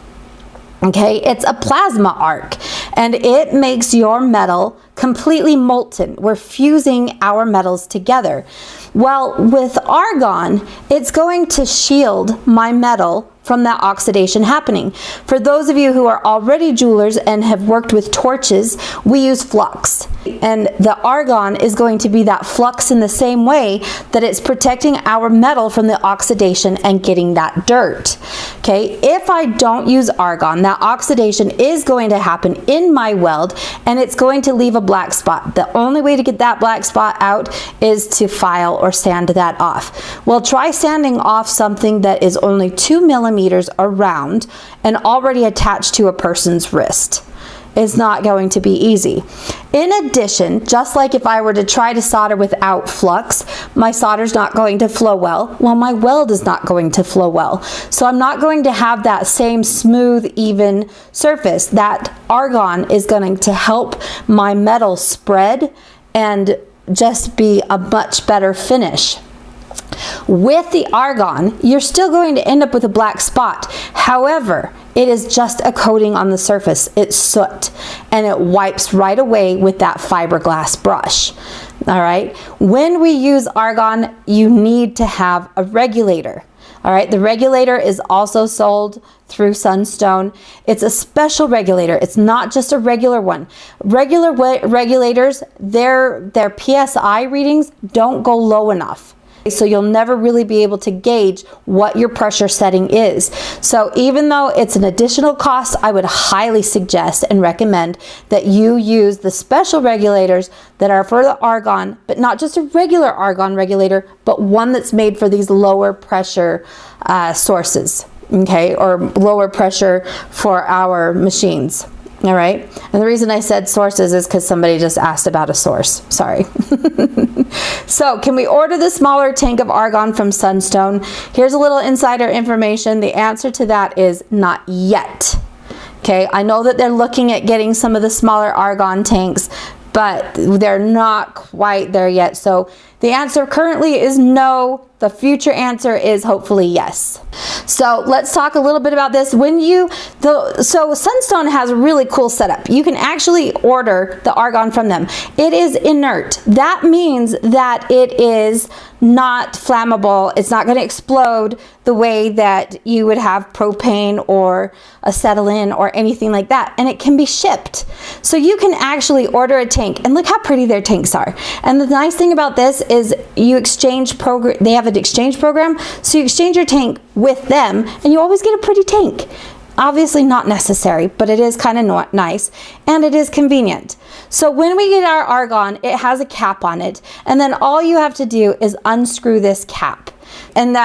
okay, it's a plasma arc, and it makes your metal completely molten. We're fusing our metals together. Well, with argon, it's going to shield my metal from that oxidation happening. For those of you who are already jewelers and have worked with torches, we use flux. And the argon is going to be that flux in the same way that it's protecting our metal from the oxidation and getting that dirt. Okay, if I don't use argon, that oxidation is going to happen in my weld and it's going to leave a black spot. The only way to get that black spot out is to file or sand that off. Well, try sanding off something that is only 2 millimeters around and already attached to a person's wrist. It's not going to be easy. In addition, just like if I were to try to solder without flux, my solder's not going to flow well. Well, my weld is not going to flow well. So I'm not going to have that same smooth, even surface. That argon is going to help my metal spread and just be a much better finish. With the argon, you're still going to end up with a black spot. However, it is just a coating on the surface. It's soot, and it wipes right away with that fiberglass brush. All right. When we use argon, you need to have a regulator. All right. The regulator is also sold through Sunstone. It's a special regulator. It's not just a regular one. Regular regulators, their PSI readings don't go low enough. So you'll never really be able to gauge what your pressure setting is. So even though it's an additional cost, I would highly suggest and recommend that you use the special regulators that are for the argon, but not just a regular argon regulator, but one that's made for these lower pressure sources, okay, or lower pressure for our machines. All right. And the reason I said sources is because somebody just asked about a source. Sorry. So can we order the smaller tank of argon from Sunstone? Here's a little insider information. The answer to that is not yet. Okay. I know that they're looking at getting some of the smaller argon tanks, but they're not quite there yet. So the answer currently is no. The future answer is hopefully yes. So let's talk a little bit about this. So Sunstone has a really cool setup. You can actually order the argon from them. It is inert. That means that it is not flammable. It's not going to explode the way that you would have propane or acetylene or anything like that. And it can be shipped. So you can actually order a tank, and look how pretty their tanks are. And the nice thing about this is you exchange program. They have an exchange program, so you exchange your tank with them and you always get a pretty tank. Obviously not necessary, but it is kind of nice and it is convenient. So when we get our argon, it has a cap on it, and then all you have to do is unscrew this cap. And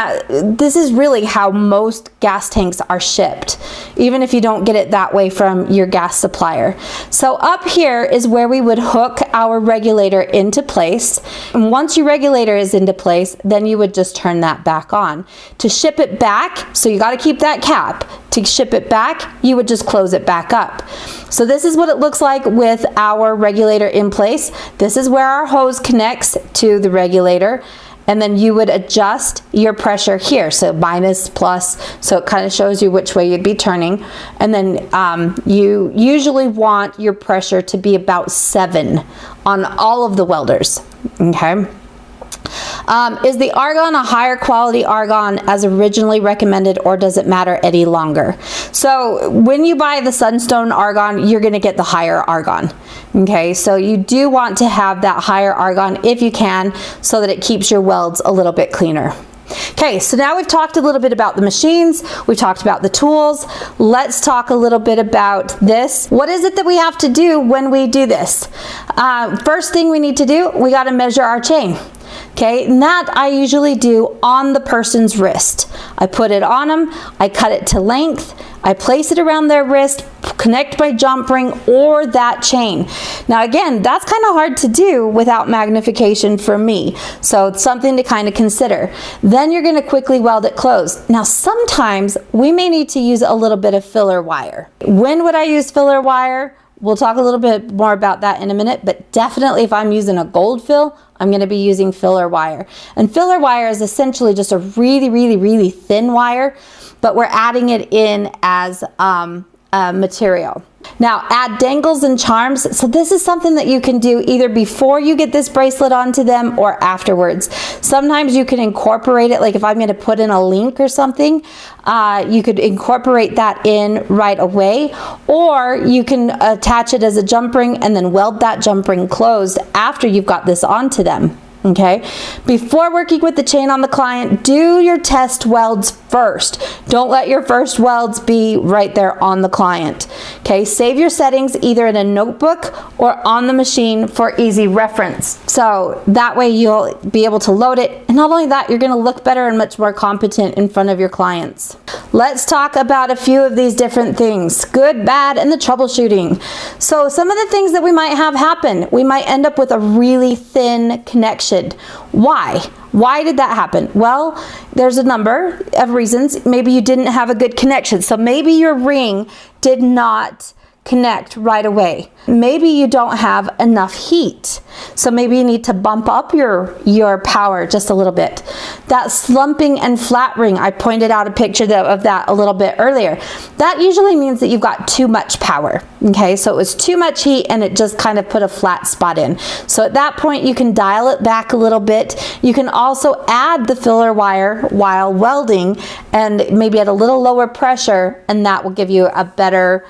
this is really how most gas tanks are shipped, even if you don't get it that way from your gas supplier. So up here is where we would hook our regulator into place. And once your regulator is into place, then you would just turn that back on. To ship it back, so you got to keep that cap. To ship it back, you would just close it back up. So this is what it looks like with our regulator in place. This is where our hose connects to the regulator. And then you would adjust your pressure here, so minus, plus, so it kind of shows you which way you'd be turning. And then you usually want your pressure to be about 7 on all of the welders, okay? Is the argon a higher quality argon as originally recommended, or does it matter any longer? So when you buy the Sunstone argon, you're going to get the higher argon. Okay, so you do want to have that higher argon if you can, so that it keeps your welds a little bit cleaner. Okay, so now we've talked a little bit about the machines, we've talked about the tools. Let's talk a little bit about this. What is it that we have to do when we do this? First thing we need to do, we got to measure our chain. Okay, and that I usually do on the person's wrist. I put it on them, I cut it to length, I place it around their wrist, connect my jump ring or that chain. Now again, that's kind of hard to do without magnification for me. So it's something to kind of consider. Then you're going to quickly weld it closed. Now sometimes we may need to use a little bit of filler wire. When would I use filler wire? We'll talk a little bit more about that in a minute, but definitely if I'm using a gold fill, I'm going to be using filler wire. And filler wire is essentially just a really, really, really thin wire, but we're adding it in as material. Now add dangles and charms. So this is something that you can do either before you get this bracelet onto them or afterwards. Sometimes you can incorporate it, like if I'm going to put in a link or something, you could incorporate that in right away, or you can attach it as a jump ring and then weld that jump ring closed after you've got this onto them. Okay, before working with the chain on the client, do your test welds first. Don't let your first welds be right there on the client. Okay, save your settings either in a notebook or on the machine for easy reference. So that way you'll be able to load it. And not only that, you're going to look better and much more competent in front of your clients. Let's talk about a few of these different things, good, bad, and the troubleshooting. So some of the things that we might have happen, we might end up with a really thin connection. Why? Why did that happen? Well, there's a number of reasons. Maybe you didn't have a good connection. So maybe your ring did not connect right away. Maybe you don't have enough heat. So maybe you need to bump up your power just a little bit. That slumping and flat ring, I pointed out a picture of that a little bit earlier. That usually means that you've got too much power. Okay, so it was too much heat and it just kind of put a flat spot in. So at that point you can dial it back a little bit. You can also add the filler wire while welding and maybe at a little lower pressure, and that will give you a better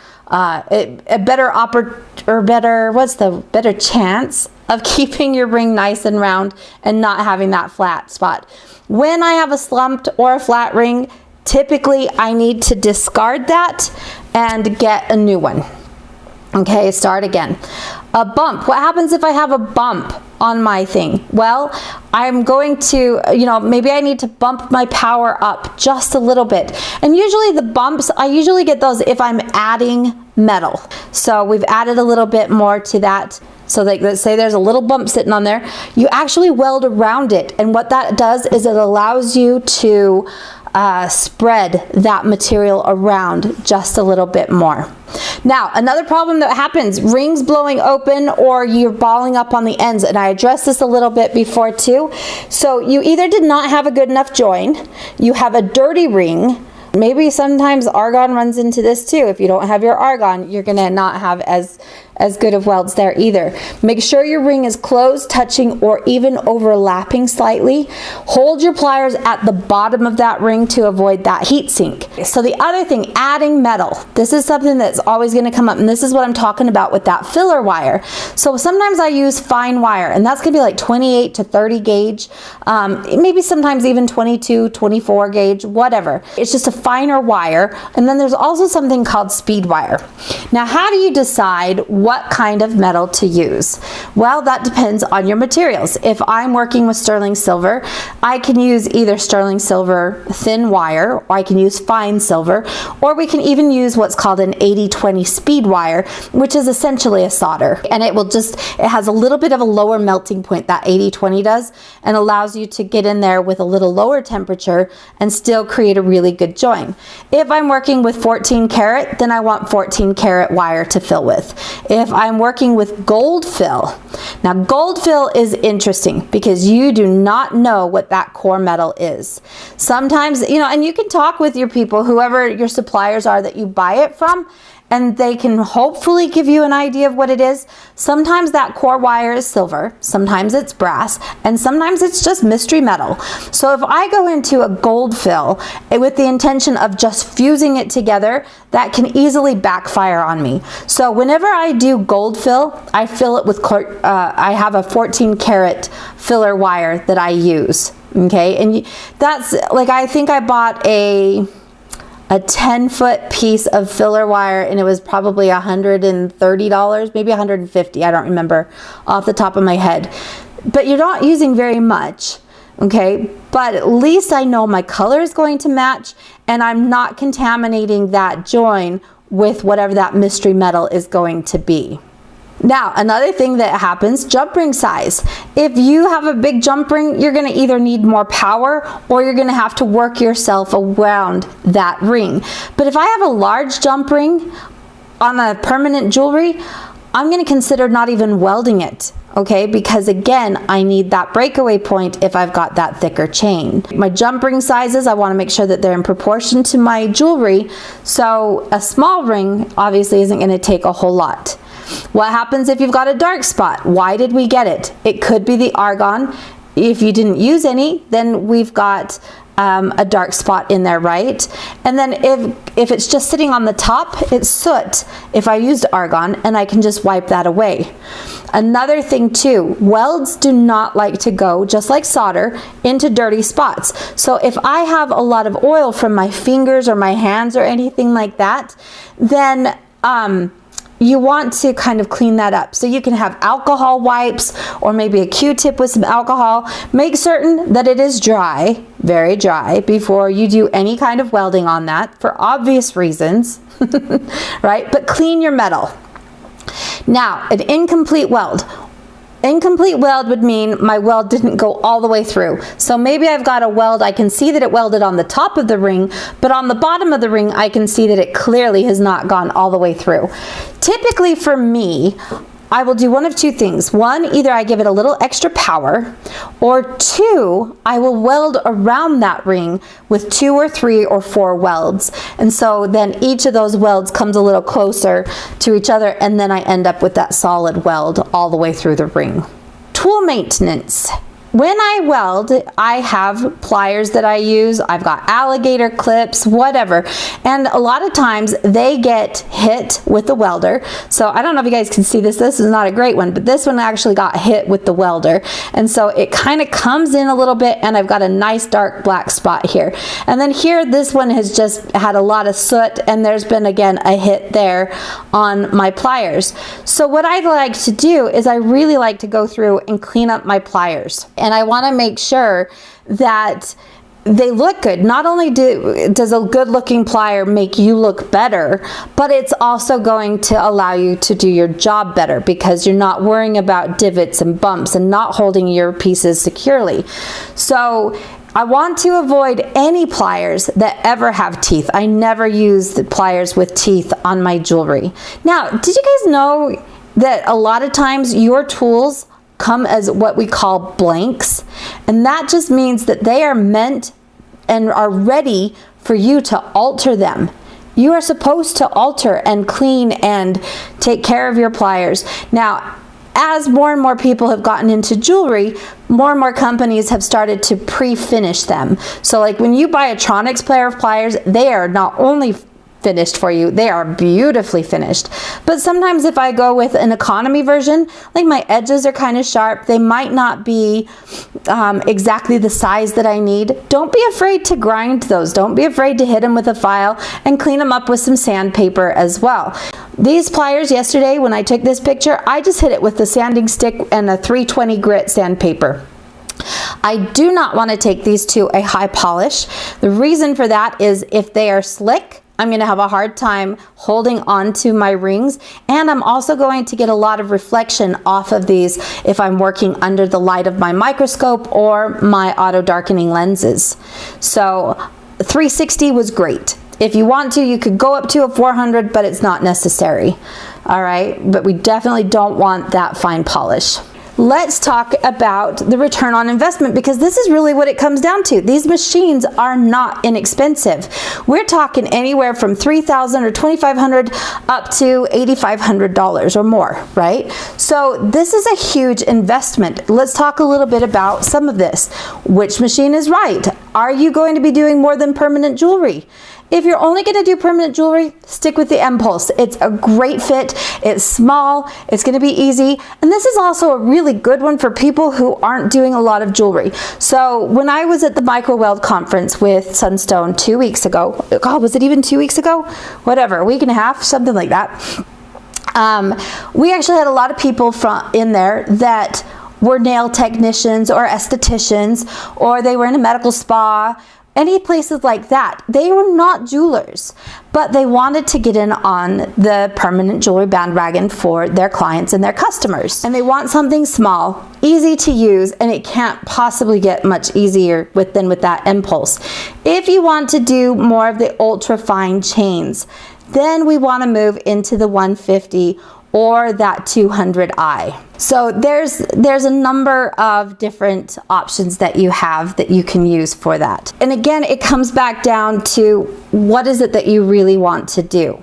better chance of keeping your ring nice and round and not having that flat spot. When I have a slumped or a flat ring, typically I need to discard that and get a new one. Okay, start again. A bump. What happens if I have a bump on my thing? Well, I'm going to, maybe I need to bump my power up just a little bit. And usually the bumps, I usually get those if I'm adding metal. So we've added a little bit more to that. So like, let's say there's a little bump sitting on there. You actually weld around it. And what that does is it allows you to spread that material around just a little bit more. Now, another problem that happens, rings blowing open or you're balling up on the ends, and I addressed this a little bit before too. So you either did not have a good enough join, you have a dirty ring. Maybe sometimes argon runs into this too. If you don't have your argon, you're gonna not have as good of welds there either. Make sure your ring is closed, touching, or even overlapping slightly. Hold your pliers at the bottom of that ring to avoid that heat sink. So the other thing, adding metal. This is something that's always gonna come up, and this is what I'm talking about with that filler wire. So sometimes I use fine wire, and that's gonna be like 28 to 30 gauge, maybe sometimes even 22, 24 gauge, whatever. It's just a finer wire. And then there's also something called speed wire. Now, how do you decide what kind of metal to use? Well, that depends on your materials. If I'm working with sterling silver, I can use either sterling silver thin wire, or I can use fine silver, or we can even use what's called an 80-20 speed wire, which is essentially a solder. And it has a little bit of a lower melting point, that 80-20 does, and allows you to get in there with a little lower temperature and still create a really good join. If I'm working with 14 karat, then I want 14 karat wire to fill with. If I'm working with gold fill, now gold fill is interesting because you do not know what that core metal is. Sometimes, and you can talk with your people, whoever your suppliers are that you buy it from, and they can hopefully give you an idea of what it is. Sometimes that core wire is silver, sometimes it's brass, and sometimes it's just mystery metal. So if I go into a gold fill with the intention of just fusing it together, that can easily backfire on me. So whenever I do gold fill, I fill it with, I have a 14 karat filler wire that I use, okay? And that's, like, I think I bought a 10-foot piece of filler wire, and it was probably $130, maybe $150, I don't remember off the top of my head. But you're not using very much, okay? But at least I know my color is going to match, and I'm not contaminating that join with whatever that mystery metal is going to be. Now, another thing that happens, jump ring size. If you have a big jump ring, you're gonna either need more power or you're gonna have to work yourself around that ring. But if I have a large jump ring on a permanent jewelry, I'm gonna consider not even welding it. okay? Because again, I need that breakaway point if I've got that thicker chain. My jump ring sizes, I wanna make sure that they're in proportion to my jewelry, so a small ring obviously isn't gonna take a whole lot. What happens if you've got a dark spot? Why did we get it? It could be the argon. If you didn't use any, then we've got a dark spot in there, right? And then if it's just sitting on the top, it's soot if I used argon, and I can just wipe that away. Another thing too, welds do not like to go, just like solder, into dirty spots. So if I have a lot of oil from my fingers or my hands or anything like that, then you want to kind of clean that up. So you can have alcohol wipes or maybe a Q-tip with some alcohol. Make certain that it is dry, very dry, before you do any kind of welding on that for obvious reasons, right? But clean your metal. Now, an incomplete weld. Incomplete weld would mean my weld didn't go all the way through. So maybe I've got a weld, I can see that it welded on the top of the ring, but on the bottom of the ring, I can see that it clearly has not gone all the way through. Typically for me, I will do one of two things. One, either I give it a little extra power, or two, I will weld around that ring with 2 or 3 or 4 welds. And so then each of those welds comes a little closer to each other, and then I end up with that solid weld all the way through the ring. Tool maintenance. When I weld, I have pliers that I use, I've got alligator clips, whatever, and a lot of times they get hit with the welder. So I don't know if you guys can see this is not a great one, but this one actually got hit with the welder, and so it kind of comes in a little bit, and I've got a nice dark black spot here. And then here, this one has just had a lot of soot, and there's been again a hit there on my pliers. So what I like to do is I really like to go through and clean up my pliers. And I want to make sure that they look good. Not only does a good looking plier make you look better, but it's also going to allow you to do your job better because you're not worrying about divots and bumps and not holding your pieces securely. So I want to avoid any pliers that ever have teeth. I never use the pliers with teeth on my jewelry. Now, did you guys know that a lot of times your tools come as what we call blanks, and that just means that they are meant and are ready for you to alter them. You are supposed to alter and clean and take care of your pliers. Now, as more and more people have gotten into jewelry, more and more companies have started to pre-finish them. So like when you buy a Tronix pair of pliers, they are not only finished for you, they are beautifully finished. But sometimes if I go with an economy version, like my edges are kind of sharp, they might not be exactly the size that I need. Don't be afraid to grind those. Don't be afraid to hit them with a file and clean them up with some sandpaper as well. These pliers yesterday, when I took this picture, I just hit it with the sanding stick and a 320 grit sandpaper. I do not want to take these to a high polish. The reason for that is if they are slick, I'm going to have a hard time holding on to my rings, and I'm also going to get a lot of reflection off of these if I'm working under the light of my microscope or my auto darkening lenses. So 360 was great. If you want to, you could go up to a 400, but it's not necessary. All right, but we definitely don't want that fine polish. Let's talk about the return on investment, because this is really what it comes down to. These machines are not inexpensive. We're talking anywhere from $3,000 or $2,500 up to $8,500 or more, right? So this is a huge investment. Let's talk a little bit about some of this. Which machine is right? Are you going to be doing more than permanent jewelry? If you're only going to do permanent jewelry, stick with the Impulse. It's a great fit, it's small, it's going to be easy, and this is also a really good one for people who aren't doing a lot of jewelry. So when I was at the Micro Weld conference with Sunstone 2 weeks ago, God, was it even 2 weeks ago? Whatever, a week and a half, something like that. We actually had a lot of people in there that were nail technicians or estheticians, or they were in a medical spa, any places like that. They were not jewelers, but they wanted to get in on the permanent jewelry bandwagon for their clients and their customers. And they want something small, easy to use, and it can't possibly get much easier than with that Impulse. If you want to do more of the ultra fine chains, then we want to move into the 150 or that 200i. So there's a number of different options that you have that you can use for that. And again, it comes back down to what is it that you really want to do.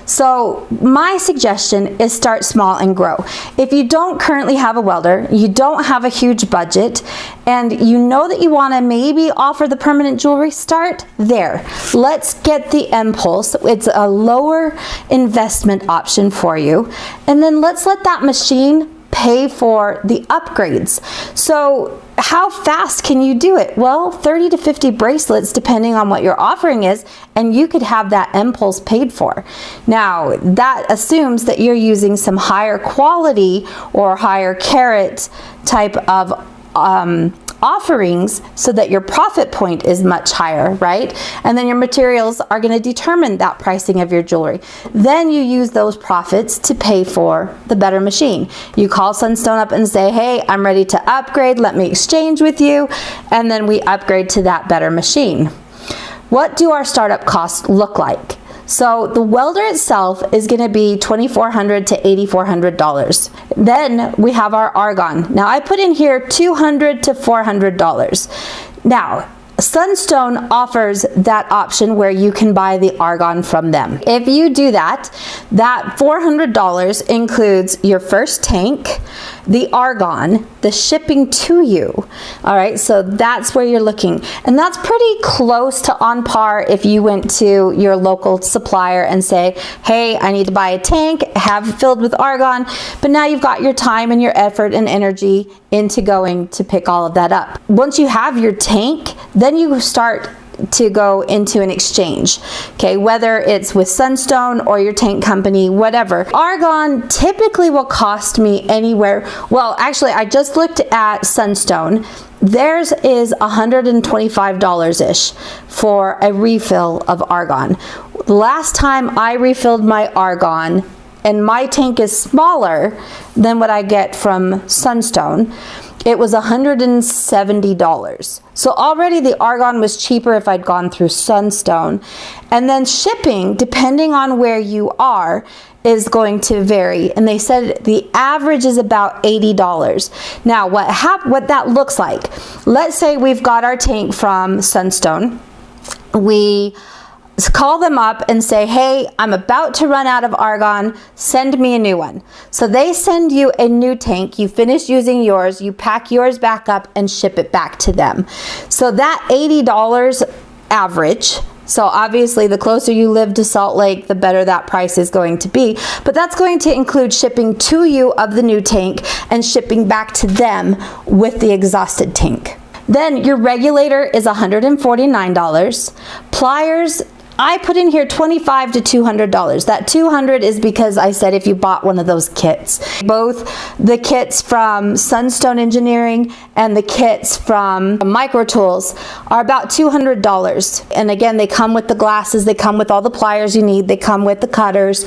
So my suggestion is start small and grow. If you don't currently have a welder, you don't have a huge budget, and you know that you want to maybe offer the permanent jewelry, start there. Let's get the Impulse. It's a lower investment option for you. And then let's let that machine pay for the upgrades. So how fast can you do it? Well, 30 to 50 bracelets depending on what your offering is, and you could have that Impulse paid for. Now, that assumes that you're using some higher quality or higher carat type of offerings so that your profit point is much higher, right? And then your materials are going to determine that pricing of your jewelry. Then you use those profits to pay for the better machine. You call Sunstone up and say, hey, I'm ready to upgrade, let me exchange with you, and then we upgrade to that better machine. What do our startup costs look like? So the welder itself is going to be $2,400 to $8,400. Then we have our argon. Now I put in here $200 to $400. Now, Sunstone offers that option where you can buy the argon from them. If you do that, that $400 includes your first tank, the argon, the shipping to you. All right, so that's where you're looking. And that's pretty close to on par if you went to your local supplier and say, hey, I need to buy a tank, have it filled with argon, but now you've got your time and your effort and energy into going to pick all of that up. Once you have your tank, then you start to go into an exchange, okay, whether it's with Sunstone or your tank company, whatever. Argon typically will cost me anywhere, well, actually, I just looked at Sunstone. Theirs is $125-ish for a refill of argon. Last time I refilled my argon, and my tank is smaller than what I get from Sunstone, it was $170. So already the argon was cheaper if I'd gone through Sunstone. And then shipping, depending on where you are, is going to vary. And they said the average is about $80. Now, what that looks like, let's say we've got our tank from Sunstone. We call them up and say, hey, I'm about to run out of argon, send me a new one. So they send you a new tank, you finish using yours, you pack yours back up and ship it back to them. So that $80 average, so obviously the closer you live to Salt Lake, the better that price is going to be, but that's going to include shipping to you of the new tank and shipping back to them with the exhausted tank. Then your regulator is $149. Pliers, I put in here $25 to $200. That $200 is because I said if you bought one of those kits. Both the kits from Sunstone Engineering and the kits from Micro Tools are about $200. And again, they come with the glasses, they come with all the pliers you need, they come with the cutters.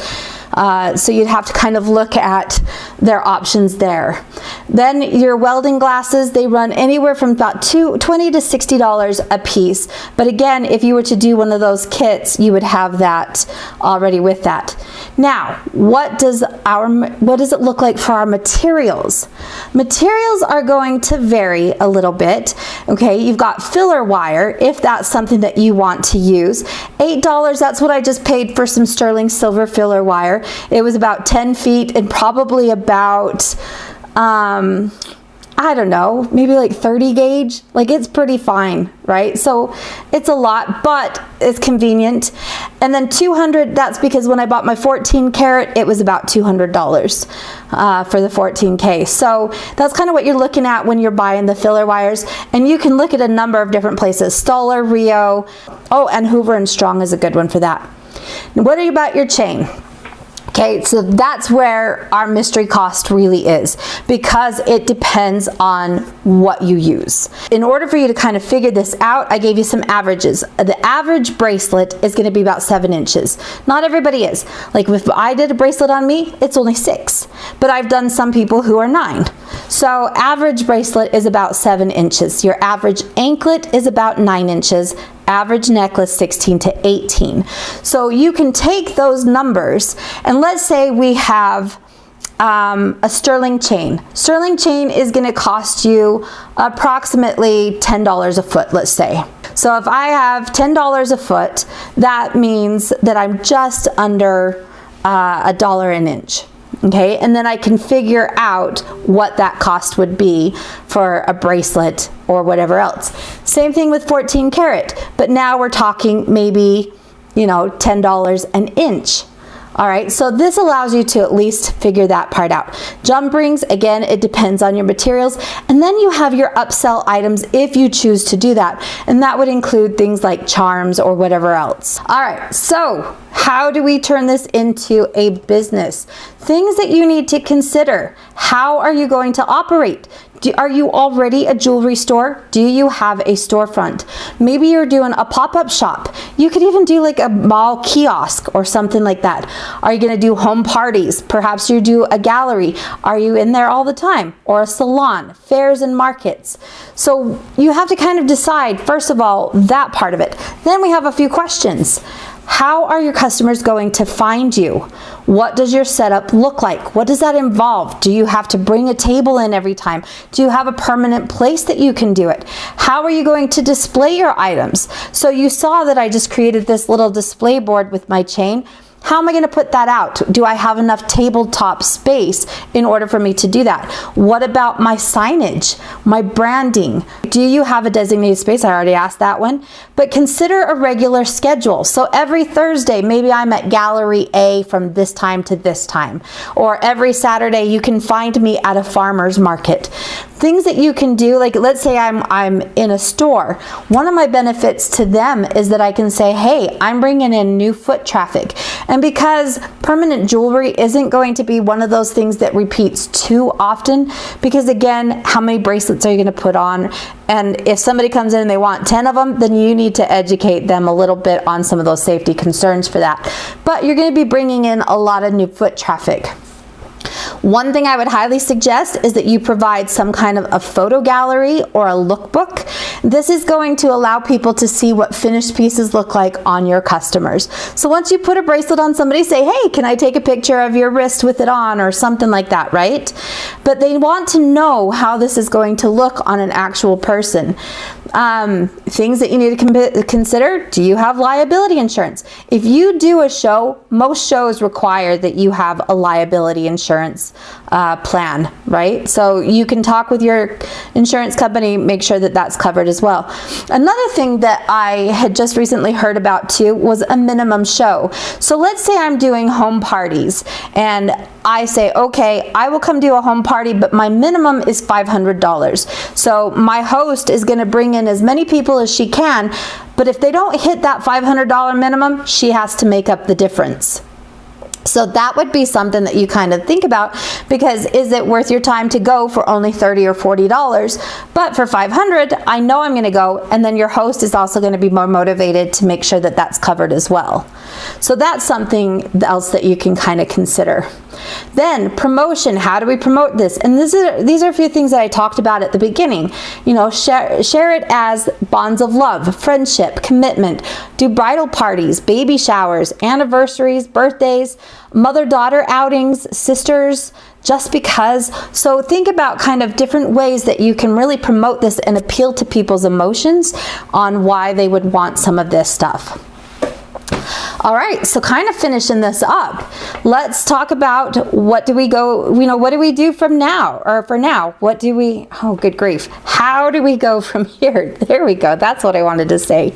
So you'd have to kind of look at their options there. Then your welding glasses, they run anywhere from about $20 to $60 a piece. But again, if you were to do one of those kits, you would have that already with that. Now, what does it look like for our materials? Materials are going to vary a little bit. Okay, you've got filler wire, if that's something that you want to use. $8, that's what I just paid for some sterling silver filler wire. It was about 10 feet and probably about, I don't know, maybe like 30 gauge. Like, it's pretty fine, right? So it's a lot, but it's convenient. And then 200, that's because when I bought my 14 karat, it was about $200 for the 14K. So that's kind of what you're looking at when you're buying the filler wires. And you can look at a number of different places. Stoller, Rio, oh, and Hoover and Strong is a good one for that. Now, what about your chain? Okay, so that's where our mystery cost really is, because it depends on what you use. In order for you to kind of figure this out, I gave you some averages. The average bracelet is going to be about 7 inches. Not everybody is. Like if I did a bracelet on me, it's only 6, but I've done some people who are 9. So average bracelet is about 7 inches. Your average anklet is about 9 inches. Average necklace 16 to 18. So you can take those numbers, and let's say we have a sterling chain. Sterling chain is going to cost you approximately $10 a foot, let's say. So if I have $10 a foot, that means that I'm just under $1 an inch. Okay, and then I can figure out what that cost would be for a bracelet or whatever else. Same thing with 14 karat, but now we're talking maybe, you know, $10 an inch. All right, so this allows you to at least figure that part out. Jump rings, again, it depends on your materials. And then you have your upsell items if you choose to do that. And that would include things like charms or whatever else. All right, so how do we turn this into a business? Things that you need to consider. How are you going to operate? Are you already a jewelry store? Do you have a storefront? Maybe you're doing a pop-up shop. You could even do like a mall kiosk or something like that. Are you going to do home parties? Perhaps you do a gallery. Are you in there all the time? Or a salon, fairs and markets. So you have to kind of decide, first of all, that part of it. Then we have a few questions. How are your customers going to find you? What does your setup look like? What does that involve? Do you have to bring a table in every time? Do you have a permanent place that you can do it? How are you going to display your items? So you saw that I just created this little display board with my chain. How am I going to put that out? Do I have enough tabletop space in order for me to do that? What about my signage, my branding? Do you have a designated space? I already asked that one. But consider a regular schedule. So every Thursday, maybe I'm at Gallery A from this time to this time. Or every Saturday, you can find me at a farmer's market. Things that you can do, like let's say I'm in a store. One of my benefits to them is that I can say, hey, I'm bringing in new foot traffic. And because permanent jewelry isn't going to be one of those things that repeats too often, because again, how many bracelets are you going to put on? And if somebody comes in and they want 10 of them, then you need to educate them a little bit on some of those safety concerns for that. But you're going to be bringing in a lot of new foot traffic. One thing I would highly suggest is that you provide some kind of a photo gallery or a lookbook. This is going to allow people to see what finished pieces look like on your customers. So once you put a bracelet on somebody, say, hey, can I take a picture of your wrist with it on or something like that, right? But they want to know how this is going to look on an actual person. Things that you need to consider, do you have liability insurance? If you do a show, most shows require that you have a liability insurance plan, right? So you can talk with your insurance company, make sure that that's covered as well. Another thing that I had just recently heard about too was a minimum show. So let's say I'm doing home parties and I say, okay, I will come do a home party, but my minimum is $500. So my host is going to bring in as many people as she can, but if they don't hit that $500 minimum, she has to make up the difference. So that would be something that you kind of think about, because is it worth your time to go for only $30 or $40? But for $500, I know I'm going to go, and then your host is also going to be more motivated to make sure that that's covered as well. So that's something else that you can kind of consider. Then promotion, how do we promote this? And these are a few things that I talked about at the beginning. You know, share it as bonds of love, friendship, commitment. Do bridal parties, baby showers, anniversaries, birthdays, mother-daughter outings, sisters, just because. So think about kind of different ways that you can really promote this and appeal to people's emotions on why they would want some of this stuff. All right, so kind of finishing this up, let's talk about what do we do from now, or for now, oh good grief, how do we go from here? There we go, that's what I wanted to say.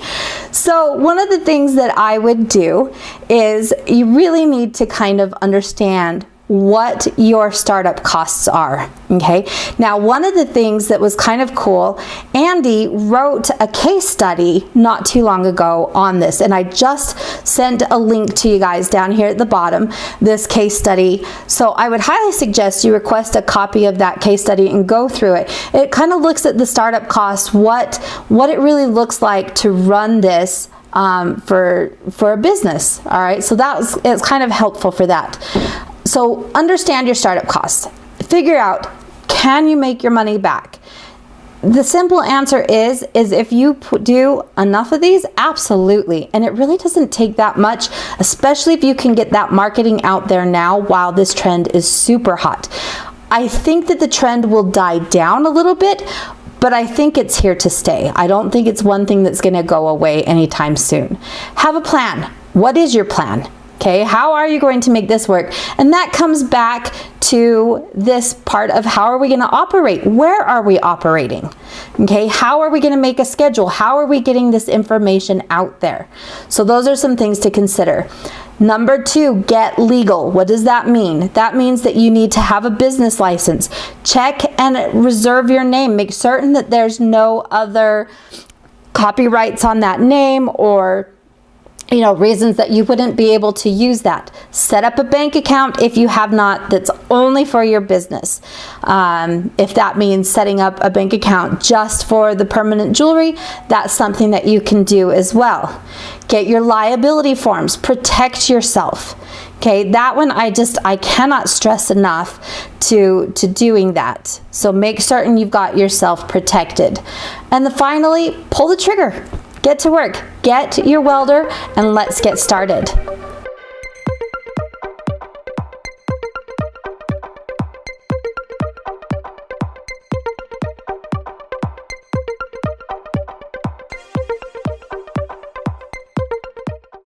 So one of the things that I would do is you really need to kind of understand what your startup costs are, okay? Now, one of the things that was kind of cool, Andy wrote a case study not too long ago on this, and I just sent a link to you guys down here at the bottom, this case study. So I would highly suggest you request a copy of that case study and go through it. It kind of looks at the startup costs, what it really looks like to run this for a business, all right? So it's kind of helpful for that. So understand your startup costs. Figure out, can you make your money back? the simple answer is if you do enough of these, absolutely. And it really doesn't take that much, especially if you can get that marketing out there now while this trend is super hot. I think that the trend will die down a little bit, but I think it's here to stay. I don't think it's one thing that's gonna go away anytime soon. Have a plan. What is your plan? Okay, how are you going to make this work? And that comes back to this part of how are we going to operate? Where are we operating? Okay, how are we going to make a schedule? How are we getting this information out there? So those are some things to consider. Number 2, get legal. What does that mean? That means that you need to have a business license. Check and reserve your name. Make certain that there's no other copyrights on that name or reasons that you wouldn't be able to use that. Set up a bank account if you have not, that's only for your business. If that means setting up a bank account just for the permanent jewelry, that's something that you can do as well. Get your liability forms, protect yourself. Okay, that one I cannot stress enough to doing that. So make certain you've got yourself protected. And finally, pull the trigger. Get to work, get your welder, and let's get started.